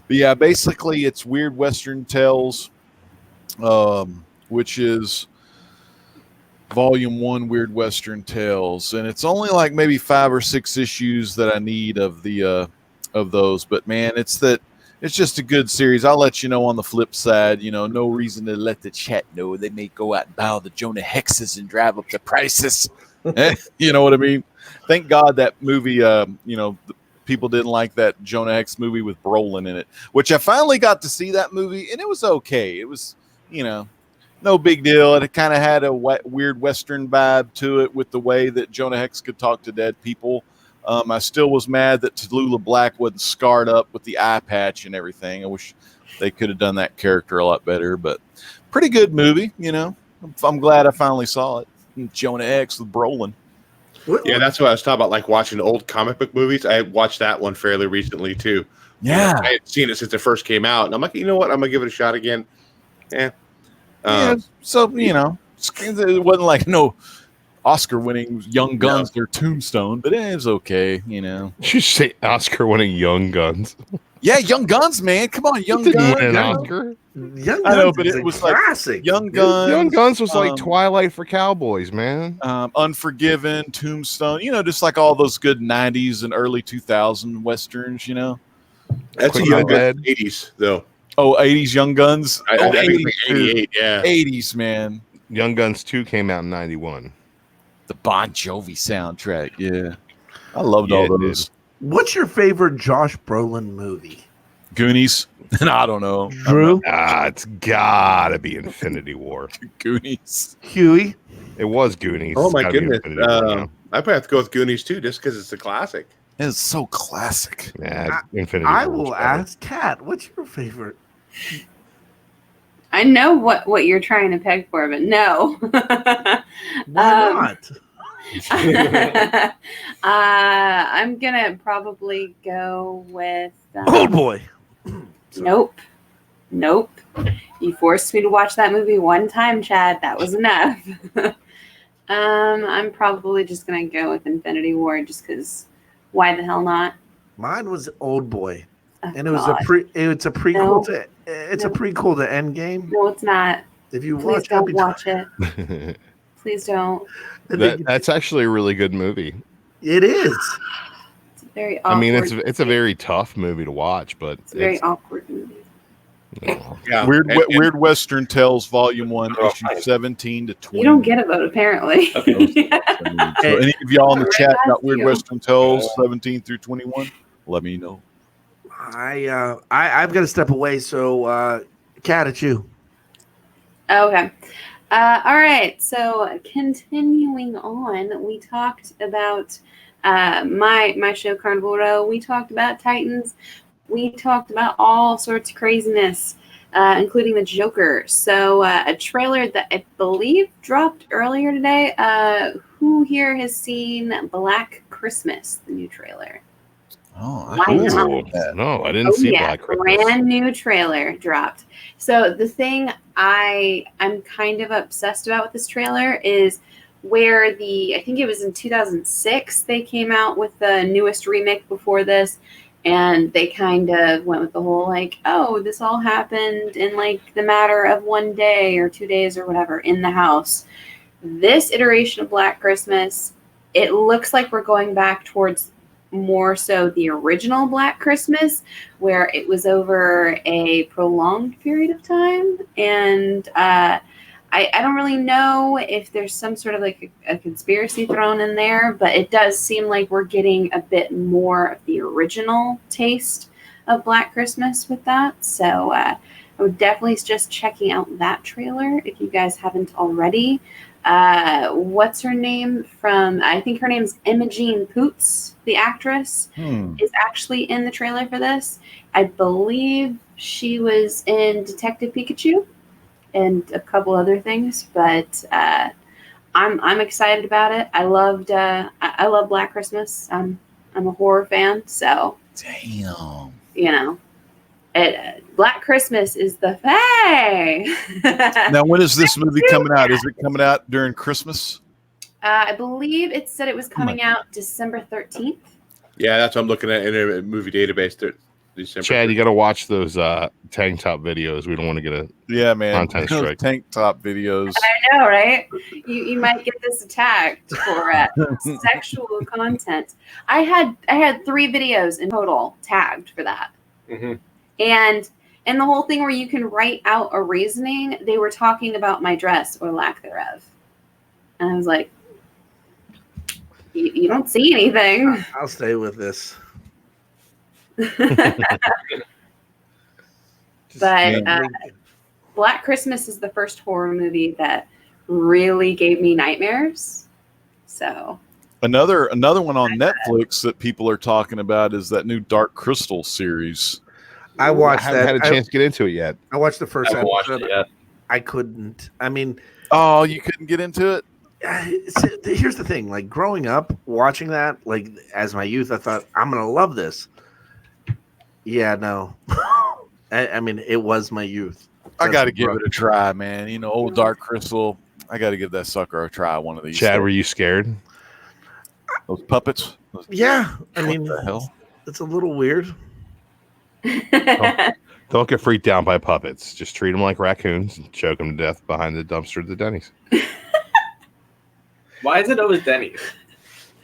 yeah, basically it's Weird Western Tales, which is Volume 1 Weird Western Tales, and it's only like maybe 5 or 6 issues that I need of the of those. But man, it's just a good series. I'll let you know on the flip side. No reason to let the chat know they may go out and buy the Jonah Hexes and drive up the prices. You know what I mean? Thank God that movie. People didn't like that Jonah Hex movie with Brolin in it, which I finally got to see that movie, and it was okay. It was, no big deal. It kind of had a weird Western vibe to it with the way that Jonah Hex could talk to dead people. I still was mad that Tallulah Black wasn't scarred up with the eye patch and everything. I wish they could have done that character a lot better, but pretty good movie. I'm glad I finally saw it. Jonah Hex with Brolin. Yeah, that's what I was talking about, like watching old comic book movies. I watched that one fairly recently too. Yeah. I had seen it since it first came out, and I'm like, you know what? I'm gonna give it a shot again. Yeah. So it wasn't like no Oscar-winning Young Guns or Tombstone, but it was okay. You say Oscar-winning Young Guns. Yeah, Young Guns, man. Come on, Young Didn't Guns. win an Oscar. Young Guns I know, but is it a was like classic. Young Guns. Young Guns was like Twilight for cowboys, man. Unforgiven, Tombstone. just like all those good '90s and early 2000 westerns. That's Quick a Young Dead. Guns 80s though. Oh, '80s Young Guns. I think it's like 82. 88. Yeah. 80s, man. Young Guns 2 came out in 91. The Bon Jovi soundtrack. Yeah, I loved Yeah, all it those. What's your favorite Josh Brolin movie? Goonies. I don't know. Drew? It's gotta be Infinity War. Goonies. Huey? It was Goonies. Oh It's my gotta be goodness. Infinity War now. I probably have to go with Goonies too, just because it's a classic. It's so classic. Yeah, Infinity I War was will better. ask Kat, what's your favorite? I know what you're trying to peg for, but no. Why not? I'm gonna probably go with Old boy. Nope. You forced me to watch that movie one time, Chad. That was enough. I'm probably just gonna go with Infinity War, just because. Why the hell not? Mine was Old Boy. Oh, And it was God. it's a prequel No. to it's No. a prequel to Endgame. No, it's not. If you Please watch don't Happy watch it. Please don't. That's actually a really good movie. It is. It's a very awkward. I mean, it's a very tough movie to watch, but It's a very awkward movie. Yeah. Weird Western Tales, Volume 1, Oh, issue fine. 17 to 20. You don't get a vote, apparently. So any of y'all in the chat got Weird you. Western Tales 17 through 21? Let me know. I've got to step away, so Kat, it's you. Okay. All right. So continuing on, we talked about my show Carnival Row. We talked about Titans. We talked about all sorts of craziness, including the Joker. So a trailer that I believe dropped earlier today. Who here has seen Black Christmas, the new trailer? Oh, Why not? Ooh, no, I didn't see Black Christmas. Brand new trailer dropped. So the thing I'm kind of obsessed about with this trailer is where I think it was in 2006, they came out with the newest remake before this, and they kind of went with the whole like, oh, this all happened in like the matter of 1 day or 2 days or whatever in the house. This iteration of Black Christmas, it looks like we're going back towards more so the original Black Christmas, where it was over a prolonged period of time. And I don't really know if there's some sort of like a conspiracy thrown in there, but it does seem like we're getting a bit more of the original taste of Black Christmas with that. So I would definitely suggest checking out that trailer if you guys haven't already. What's her name from? I think her name's Imogen Poots, the actress, is actually in the trailer for this. I believe she was in Detective Pikachu and a couple other things, but I'm excited about it. I love Black Christmas. I'm a horror fan, so Damn. you know, Black Christmas is the thing. Now, when is this movie coming out? Is it coming out during Christmas? I believe it said it was coming out December 13th. Yeah, that's what I'm looking at in a movie database. December. Chad, you got to watch those tank top videos. We don't want to get a Yeah, man. Content Those strike. tank top videos. I know, right? You might get this attacked for sexual content. I had 3 videos in total tagged for that. Mhm. And the whole thing where you can write out a reasoning, they were talking about my dress or lack thereof. And I was like, you don't see anything. I'll stay with this. But Black Christmas is the first horror movie that really gave me nightmares. So Another one on Netflix that people are talking about is that new Dark Crystal series. I I watched haven't that. had a chance to get into it yet. I watched the I first haven't watched episode. it yet. I couldn't. I mean, Oh, you couldn't get into it? here's the thing. Like growing up, watching that, like as my youth, I thought I'm gonna love this. Yeah, no. I mean, it was my youth. I got to That's give rough. it a try, man. You know, old Dark Crystal. I got to give that sucker a try one of these Chad, days. were you scared? Those puppets? Those- Yeah, I what mean, the hell? it's a little weird. Don't get freaked out by puppets. Just treat them like raccoons and choke them to death behind the dumpster at the Denny's. Why is it always Denny's?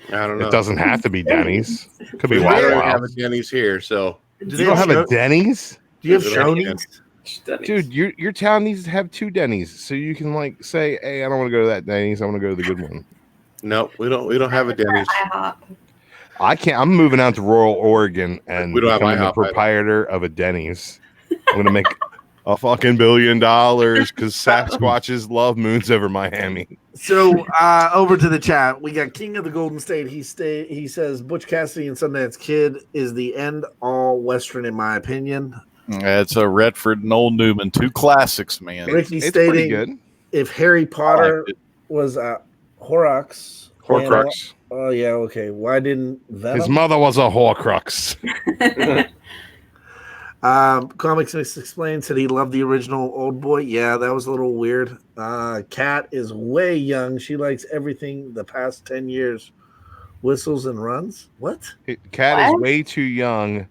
I don't know. It doesn't have to be Denny's. Could be We Waffle don't have a House. Denny's here, so Do You they don't have a show- Denny's? Do you have They don't have Shoney's? Just Denny's. Dude, your town needs to have 2 Denny's, so you can like say, "Hey, I don't want to go to that Denny's. I want to go to the good one." no, we don't have a Denny's. IHOP. I can't. I'm moving out to rural Oregon and We don't have becoming the IHOP either. proprietor of a Denny's. I'm gonna make a fucking $1 billion because Sasquatches love moons over Miami. So over to the chat, we got King of the Golden State. He says Butch Cassidy and Sundance Kid is the end all Western in my opinion. It's a Redford and Old Newman, 2 classics, man. Ricky It's pretty stating good. if Harry I Potter liked it. was Horcrux. Horcrux. Oh yeah, okay. Why didn't His Venom? mother was a Horcrux. Comics Mix explained said he loved the original Old Boy. Yeah, that was a little weird. Kat is way young. She likes everything the past 10 years. Whistles and runs. What? Cat is What? way too young.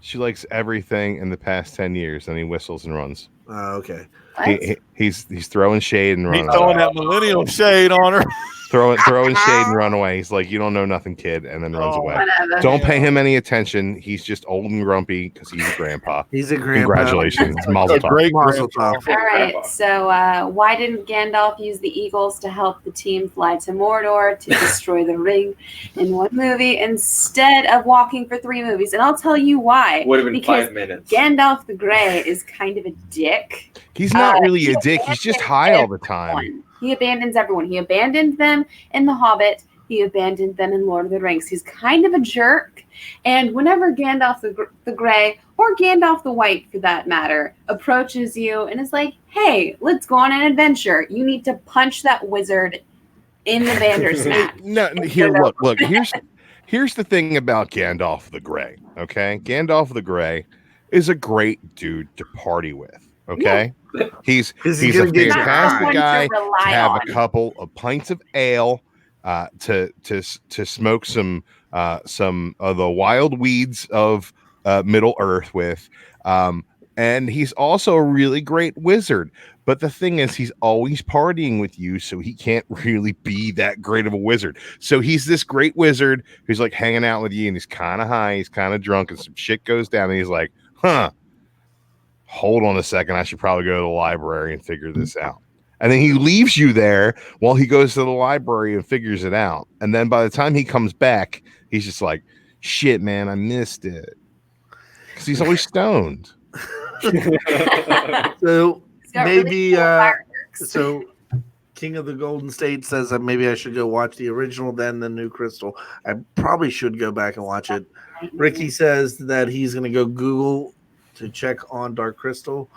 She likes everything in the past 10 years, and he whistles and runs. Okay. What? He's throwing shade and He's running. throwing that millennial shade on her. Throwing shade and run away. He's like, "You don't know nothing, kid," and then runs Oh. away. Whatever. Don't pay him any attention. He's just old and grumpy because he's a grandpa. He's a grandpa. Congratulations, Mazel A tov. great Mazel grandpa. tov. All right. So, why didn't Gandalf use the eagles to help the team fly to Mordor to destroy the ring in one movie instead of walking for 3 movies? And I'll tell you why. Would have been Because 5 minutes. Gandalf the Grey is kind of a dick. He's not really he a dick. He's just abandoned high all the time. everyone. He abandons everyone. He abandoned them in The Hobbit. He abandoned them in Lord of the Rings. He's kind of a jerk. And whenever Gandalf the Grey, or Gandalf the White for that matter, approaches you and is like, hey, let's go on an adventure, you need to punch that wizard in the Bandersnatch. No, here, look. Here's the thing about Gandalf the Grey. Okay, Gandalf the Grey is a great dude to party with. Okay, he's Is he he's a gonna get fantastic Not guy someone to to rely have on. a couple of pints of ale, to smoke some of the wild weeds of Middle Earth with. And he's also a really great wizard. But the thing is, he's always partying with you, so he can't really be that great of a wizard. So he's this great wizard who's like hanging out with you, and he's kind of high, he's kind of drunk, and some shit goes down, and he's like, huh, hold on a second, I should probably go to the library and figure this out. And then he leaves you there while he goes to the library and figures it out. And then by the time he comes back, he's just like, shit, man, I missed it. Because he's always stoned. So He's got maybe cool fireworks. so King of the Golden State says that maybe I should go watch the original, then the new Crystal. I probably should go back and watch it. Ricky says that he's going to go Google to check on Dark Crystal.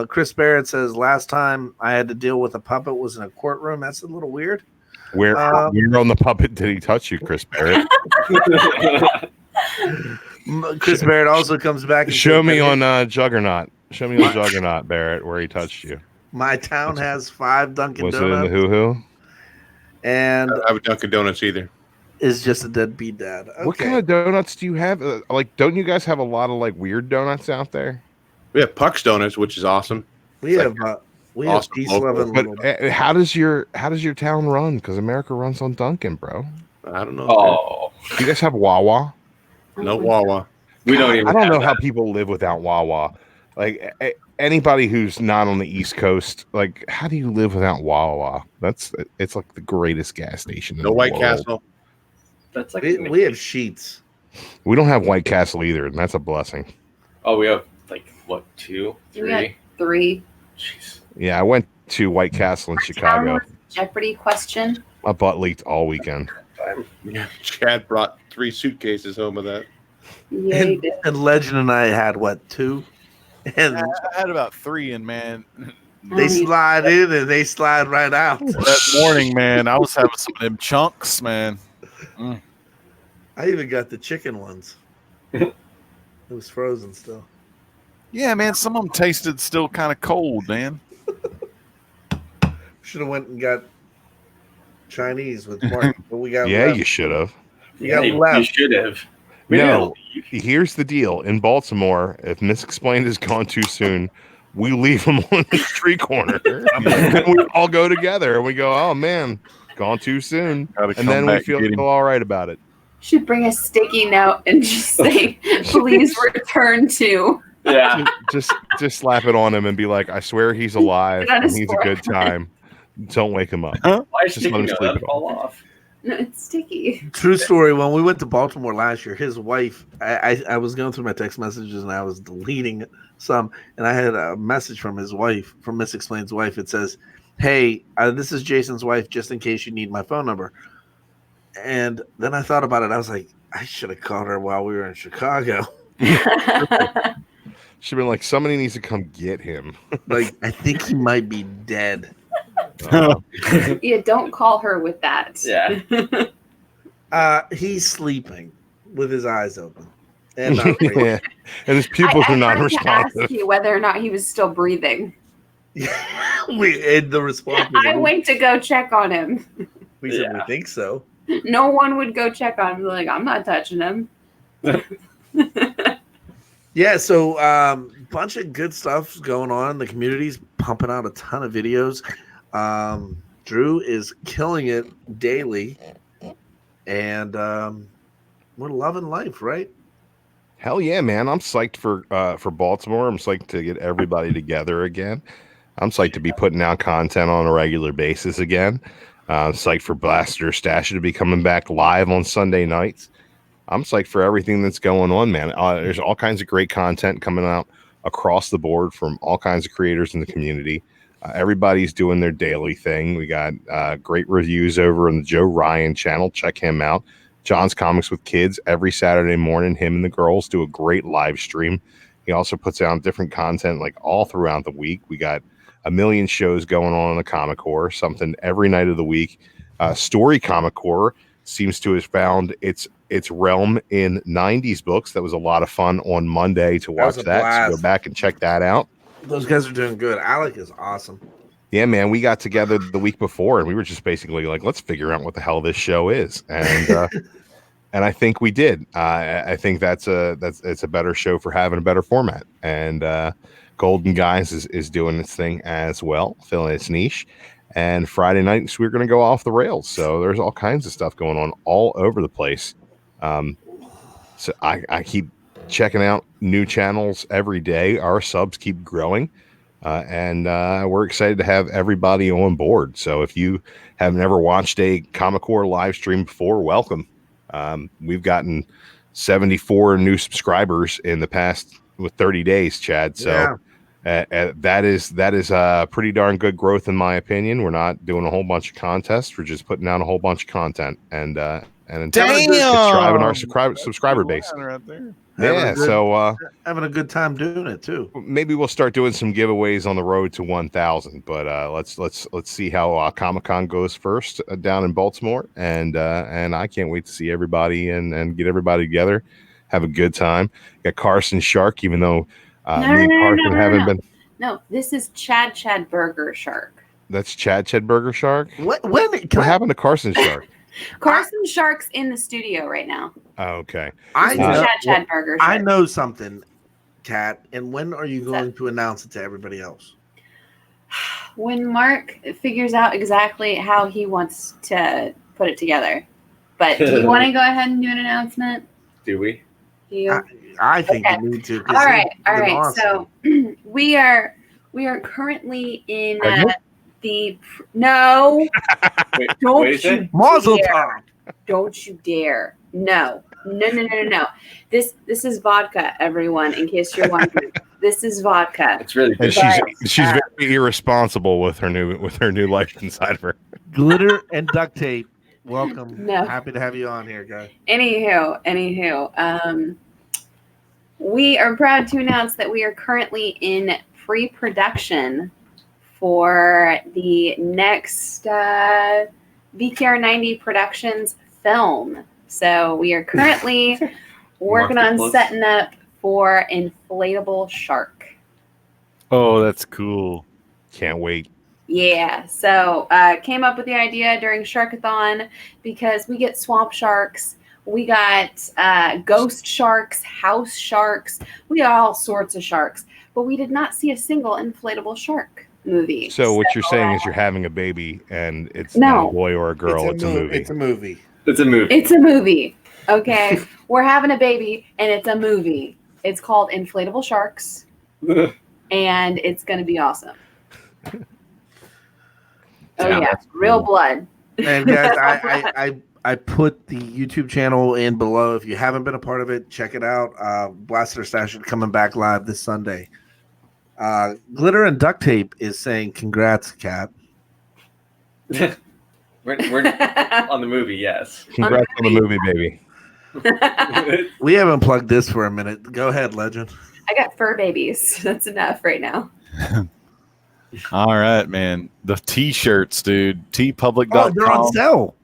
Chris Barrett says last time I had to deal with a puppet was in a courtroom. That's a little weird. Where on the puppet did he touch you, Chris Barrett? Chris Barrett also comes back and Show says me that on Juggernaut. Show me on Juggernaut, Barrett, where he touched you. my town has 5 Dunkin' Was it in the Donuts Hoo-Hoo? and I don't have a Dunkin' Donuts either. is just a deadbeat dad. Okay. What kind of donuts do you have? Like, don't you guys have a lot of like weird donuts out there? We have Puck's Donuts, which is awesome. we It's have awesome peace, local. love, and But little. how does your town run? Because America runs on Dunkin', bro. I don't know. Oh, Do you guys have Wawa? No Wawa. we don't even. I don't have know how that. people live without Wawa. Like anybody who's not on the East Coast, like how do you live without Wawa? It's like the greatest gas station in No the White world. Castle. That's like. We have sheets. We don't have White Castle either, and that's a blessing. Oh, we have like what, 2, We 3? got 3. Jeez. Yeah, I went to White Castle in Chicago. Jeopardy question. My butt leaked all weekend. Yeah, Chad brought 3 suitcases home with that. Yeah, you did. And Legend and I had what, 2? And I had about 3, and man, they slide in and they slide right out. that morning, man, I was having some of them chunks, man. I even got the chicken ones. It was frozen still. Yeah, man, some of them tasted still kind of cold, man. Should have went and got Chinese with Mark, but we got Yeah, left. you should have. We got you left. should have. No, here's the deal. In Baltimore, if Misexplained is gone too soon, we leave him on the street corner. And we all go together and we go, oh man, gone too soon. Gotta And come then we back and get him. feel all right about it. Should bring a sticky note and just say, please return to. Yeah. Just slap it on him and be like, I swear he's alive Put it on and his he's a good time. Don't wake him up. Why Just let sticky him note? sleep That'd it fall off. No, it's sticky. True story. When we went to Baltimore last year, his wife, I was going through my text messages and I was deleting some, and I had a message from his wife, from Miss Explain's wife. It says, "Hey, this is Jason's wife, just in case you need my phone number." And then I thought about it. I was like, I should have called her while we were in Chicago. She'd been like, somebody needs to come get him. Like, I think he might be dead. Yeah, don't call her with that. Yeah. He's sleeping with his eyes open. And not breathing. Yeah. And his pupils I are not had to ask responsive. you whether or not he was still breathing. And the response was, I went to go check on him. we said, we Yeah. think so. No one would go check on him. Like, I'm not touching him. Yeah, so bunch of good stuff going on. The community's pumping out a ton of videos. Drew is killing it daily, and we're loving life, right? Hell yeah, man. I'm psyched for Baltimore. I'm psyched to get everybody together again. I'm psyched to be putting out content on a regular basis again. Psyched for Blaster Stash to be coming back live on Sunday nights. I'm psyched for everything that's going on, man. There's all kinds of great content coming out across the board from all kinds of creators in the community. Everybody's doing their daily thing. We got great reviews over on the Joe Ryan channel. Check him out. John's Comics with Kids every Saturday morning. Him and the girls do a great live stream. He also puts out different content like all throughout the week. We got a million shows going on the Comic Core, something every night of the week. Story Comic Core seems to have found its realm in 90s books. That was a lot of fun on Monday to That was watch a that. So blast. go back and check that out. Those guys are doing good. Alec is awesome. Yeah, man, we got together the week before and we were just basically like, let's figure out what the hell this show is. And and I think we did. I think it's a better show for having a better format. And Golden Guys is doing its thing as well, filling its niche. And Friday nights we're going to go off the rails. So there's all kinds of stuff going on all over the place. So I keep checking out new channels every day. Our subs keep growing. And we're excited to have everybody on board. So if you have never watched a Comic Core live stream before, welcome. We've gotten 74 new subscribers in the past 30 days, Chad. So that is pretty darn good growth in my opinion. We're not doing a whole bunch of contests. We're just putting out a whole bunch of content and it's driving our subscriber base. Right there. Yeah, so having a good time doing it too. maybe we'll start doing some giveaways on the road to 1,000. But let's see how Comic-Con goes first down in Baltimore, and I can't wait to see everybody and get everybody together, have a good time. Got Carson Shark, even though me and Carson haven't been. No, this is Chad Burger Shark. That's Chad Burger Shark. What Happened to Carson Shark? Carson Shark's in the studio right now. Oh, okay. I This is know, Chad Burger Shark. I know something, Kat. And when are you going to announce it to everybody else? When Mark figures out exactly how he wants to put it together. But do you want to go ahead and do an announcement? Do we? I think Okay. you need to. All right. So we are currently in no. Wait, Don't wait a you second. Mazel dare. tov. Don't you dare. No. This is vodka, everyone, in case you're wondering. This is vodka. It's really And good. she's very irresponsible with her new life inside of her. Glitter and duct tape. Welcome. No. Happy to have you on here, guys. Anywho, we are proud to announce that we are currently in pre-production for the next VKR 90 Productions film. So we are currently working on Marketplace. setting up for Inflatable Shark. Oh, that's cool. Can't wait. Yeah, so came up with the idea during Sharkathon because we get swamp sharks, we got ghost sharks, house sharks, we got all sorts of sharks, but we did not see a single inflatable shark movie. So what you're saying is you're having a baby and it's No. not a boy or a girl, it's a movie. It's a movie. It's a movie. It's a movie, okay? We're having a baby, and it's a movie. It's called Inflatable Sharks, and it's going to be awesome. Oh, Yeah, yeah, that's real cool. blood. And guys, I put the YouTube channel in below. If you haven't been a part of it, check it out. Blaster Station coming back live this Sunday. Glitter and Duct Tape is saying congrats, Kat. we're on the movie, yes. Congrats on the movie, baby. We haven't plugged this for a minute. Go ahead, Legend. I got fur babies. That's enough right now. All right, man. The T-shirts, dude. Oh, they're on tpublic.com. sale.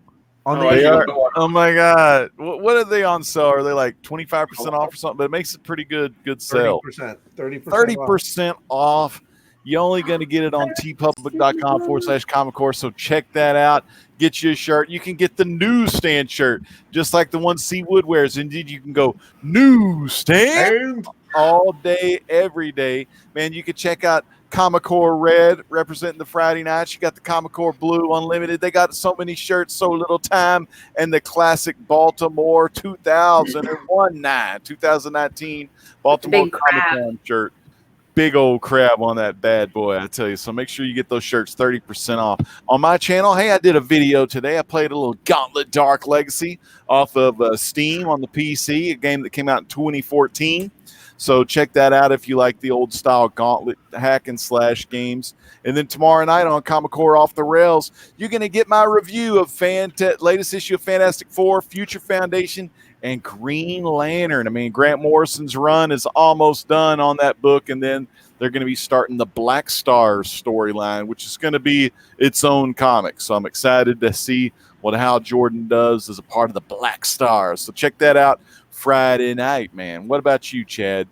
On Oh, the I They are. don't know what- Oh my god. What are they on sale? Are they like 25% off or something? But it makes it pretty good sale. 30%. 30%. 30% off. You're only going to get it on tpublic.com/Comic-Core. So check that out. Get you a shirt. You can get the newsstand shirt, just like the one C Wood wears. Indeed, you can go newsstand And all day, every day. Man, you can check out Comic-Core Red representing the Friday nights. You got the Comic-Core Blue Unlimited. They got so many shirts, so little time. And the classic Baltimore 2019 Baltimore Big crab. Comic-Con shirt. Big old crab on that bad boy, I tell you. So make sure you get those shirts 30% off. On my channel, hey, I did a video today. I played a little Gauntlet Dark Legacy off of Steam on the PC, a game that came out in 2014. So check that out if you like the old style Gauntlet hack and slash games. And then tomorrow night on Comic Core Off the Rails, you're going to get my review of latest issue of Fantastic Four, Future Foundation, and Green Lantern. I mean, Grant Morrison's run is almost done on that book, and then they're going to be starting the Black Stars storyline, which is going to be its own comic. So I'm excited to see what Hal Jordan does as a part of the Black Stars. So check that out Friday night, man. What about you, Chad?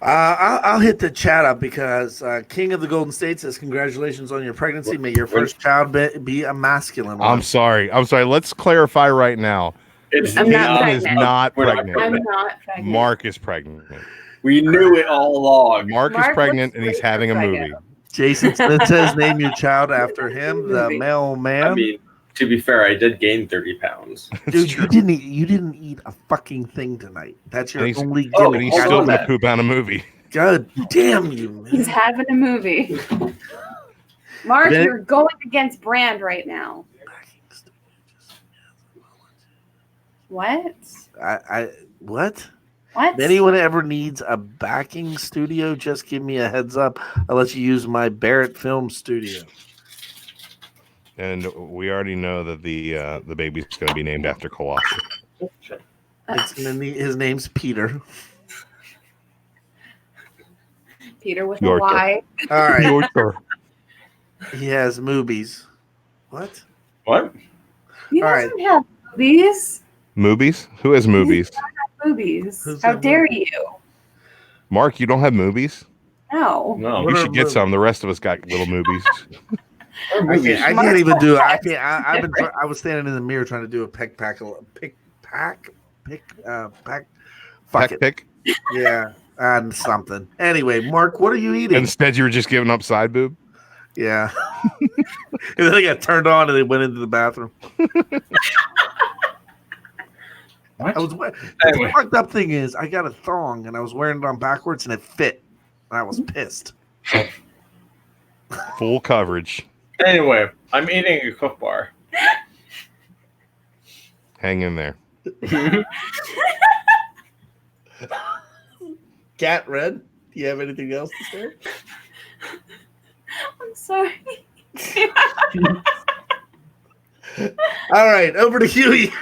I'll hit the chat up because King of the Golden State says, "Congratulations on your pregnancy. May your first child be a masculine one." I'm sorry. Let's clarify right now. It's I'm not Caitlin is pregnant. not We're not pregnant. I'm not pregnant. Mark is pregnant. We knew it all along. Mark is Mark pregnant looks and he's great having a for movie. pregnant. Jason Smith says, "Name your child after him, the mailman." I mean, to be fair, I did gain 30 pounds. Dude, true. you didn't eat a fucking thing tonight. That's your And he's- only Oh, gimmick. And he's Hold still on, going to man. poop out a movie. God damn you, He's man. having a movie. Mark, Then- you're going against Brand right now. What? What? What? If anyone ever needs a backing studio, just give me a heads up. I'll let you use my Barrett Film Studio. And we already know that the baby's going to be named after Colossus. His name's Peter. Peter with a Your Y. All right. Your turn. He has movies. What? What? He All right. doesn't have movies. Movies? Who has movies? Movies. Who's How got dare movies? you? Mark, you don't have movies? No. No. What You are should get movies? some. The rest of us got little movies. I can't even do it. I was standing in the mirror trying to do a pack. Fuck Peck it. pick. Yeah, and something. Anyway, Mark, what are you eating? Instead, you were just giving up side boob. Yeah. And then they got turned on and they went into the bathroom. What? I was the Anyway. fucked up thing is I got a thong and I was wearing it on backwards and it fit. And I was pissed. Full coverage. Anyway, I'm eating a Cook bar. Hang in there. Cat Red, do you have anything else to say? I'm sorry. All right, over to Huey.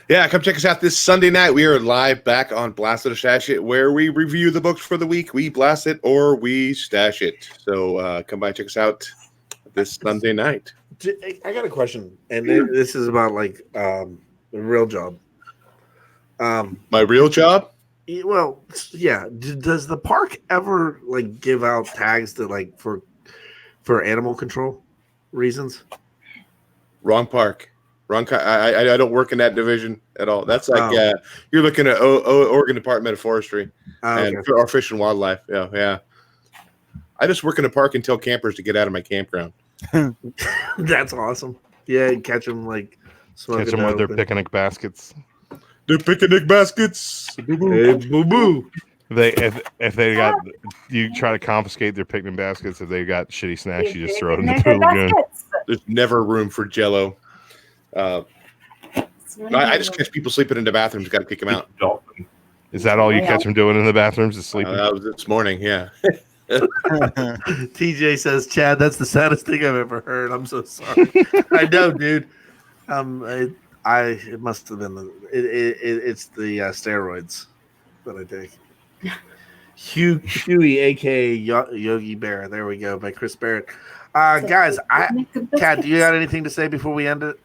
Yeah, come check us out this Sunday night. We are live back on Blast It or Stash It, where we review the books for the week. We blast it or we stash it. So come by and check us out this Sunday night. I got a question, and this is about like the real job. My real job? Well, yeah. Does the park ever like give out tags to like for animal control reasons? Wrong park. Wrong. I don't work in that division at all. That's like you're looking at Oregon Department of Forestry and Okay. or Fish and Wildlife. Yeah, yeah. I just work in the park and tell campers to get out of my campground. That's awesome. Yeah, you catch them like smoking. Catch them with their dope and- picnic baskets. The picnic baskets. Hey, boo boo. If they got you try to confiscate their picnic baskets, if they got shitty snacks, you just throw it in the lagoon. There's never room for Jello. I just catch people sleeping in the bathrooms. Got to kick them out. Dolphin. Is that all you catch them doing in the bathrooms? Is sleeping? That was this morning. Yeah. TJ says, Chad, that's the saddest thing I've ever heard. I'm so sorry. I know, dude. It must have been it's the steroids that I take. Huey, aka Yogi Bear. There we go, by Chris Barrett. Guys, Kat, do you got anything to say before we end it?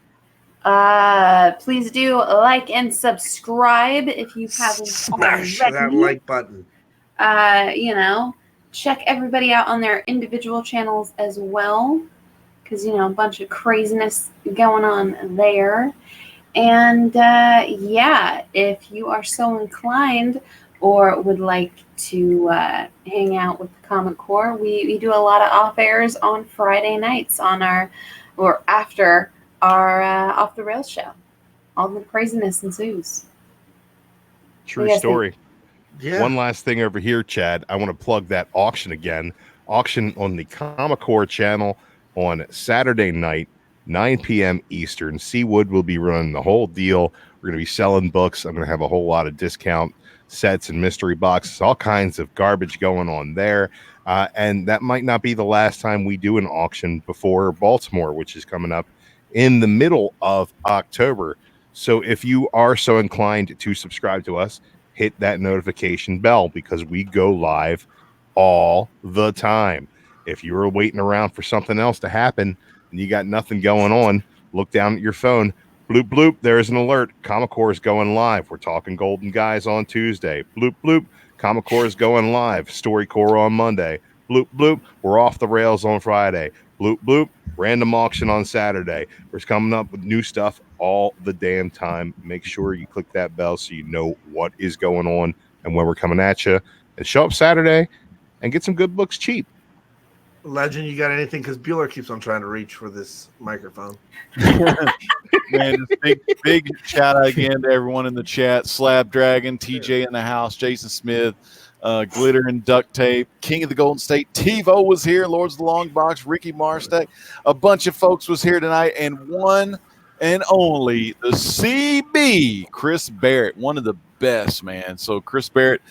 Please do like and subscribe if you haven't Smash already. that like button. Check everybody out on their individual channels as well, because a bunch of craziness going on there. And if you are so inclined or would like to hang out with the Comic Core, we do a lot of off airs on Friday nights after our Off the Rails show. All the craziness ensues. True Yes, story. Yeah. One last thing over here, Chad. I want to plug that auction again. Auction on the Comic Core channel on Saturday night, 9 p.m. Eastern. Seawood will be running the whole deal. We're going to be selling books. I'm going to have a whole lot of discount sets and mystery boxes, all kinds of garbage going on there. And that might not be the last time we do an auction before Baltimore, which is coming up in the middle of October. So if you are so inclined to subscribe to us, hit that notification bell because we go live all the time. If you were waiting around for something else to happen and you got nothing going on, look down at your phone. Bloop, bloop, there's an alert. Comic Core is going live. We're talking Golden Guys on Tuesday. Bloop, bloop. Comic Core is going live. StoryCorps on Monday. Bloop bloop. We're off the rails on Friday. Bloop bloop. Random auction on Saturday. We're coming up with new stuff all the damn time. Make sure you click that bell so you know what is going on and when we're coming at you. And show up Saturday and get some good books cheap. Legend, you got anything? Because Bueller keeps on trying to reach for this microphone. Man, big shout out again to everyone in the chat. Slab Dragon, TJ in the house, Jason Smith, Glitter and Duct Tape, King of the Golden State, TiVo was here, Lords of the Long Box, Ricky Marstek. A bunch of folks was here tonight, and one and only the CB, Chris Barrett, one of the best, man. So Chris Barrett,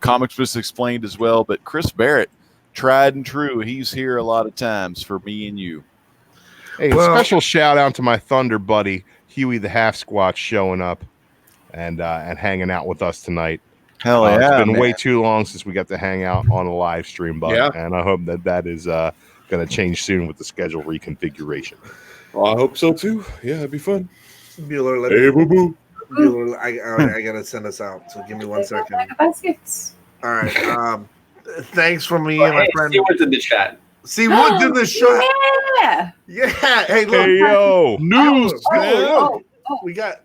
Comics was explained as well, but Chris Barrett, tried and true. He's here a lot of times for me and you. Hey, special shout out to my Thunder buddy, Huey the Half Squatch, showing up and hanging out with us tonight. Hell yeah. It's been man. way too long since we got to hang out on a live stream, bud. Yeah. And I hope that is going to change soon with the schedule reconfiguration. Well, I hope so too. Yeah, it'd be fun. Bueller, let Hey, me, boo boo. Bueller, I gotta send us out. So give me 1 second. Bag of baskets. All right. Thanks from me and my Hey, friend. see what's in the chat. See what did the shot? Yeah. Yeah. Hey, look. Hey, yo. News. Oh, We got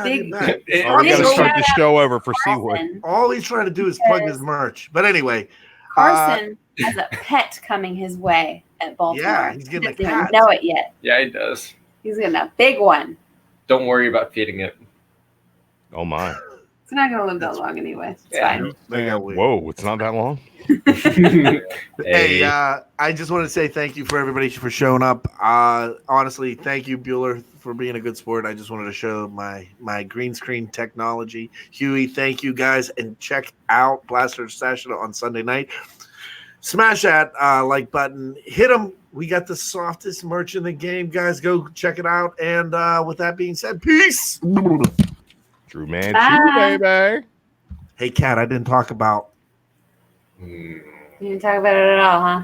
Big- it back. It- Oh, we got to Big start shout the out show over for Seawood. Carson. All he's trying to do is plug his merch. But anyway, Carson has a pet coming his way at Baltimore. Yeah, he's getting a He doesn't cat. even know it yet. Yeah, it does. He's getting a big one. Don't worry about feeding it. Oh, my. It's not going to live that long anyway. It's Yeah. fine. they got weird. Whoa, it's not that long? Hey, I just want to say thank you for everybody for showing up. Honestly, thank you, Bueller, for being a good sport. I just wanted to show my green screen technology. Huey, thank you guys, and check out Blaster Session on Sunday night. Smash that like button. Hit them. We got the softest merch in the game, guys. Go check it out. And with that being said, peace. True man, Bye. baby. Hey, Kat, I didn't talk about. Hmm. You didn't talk about it at all, huh?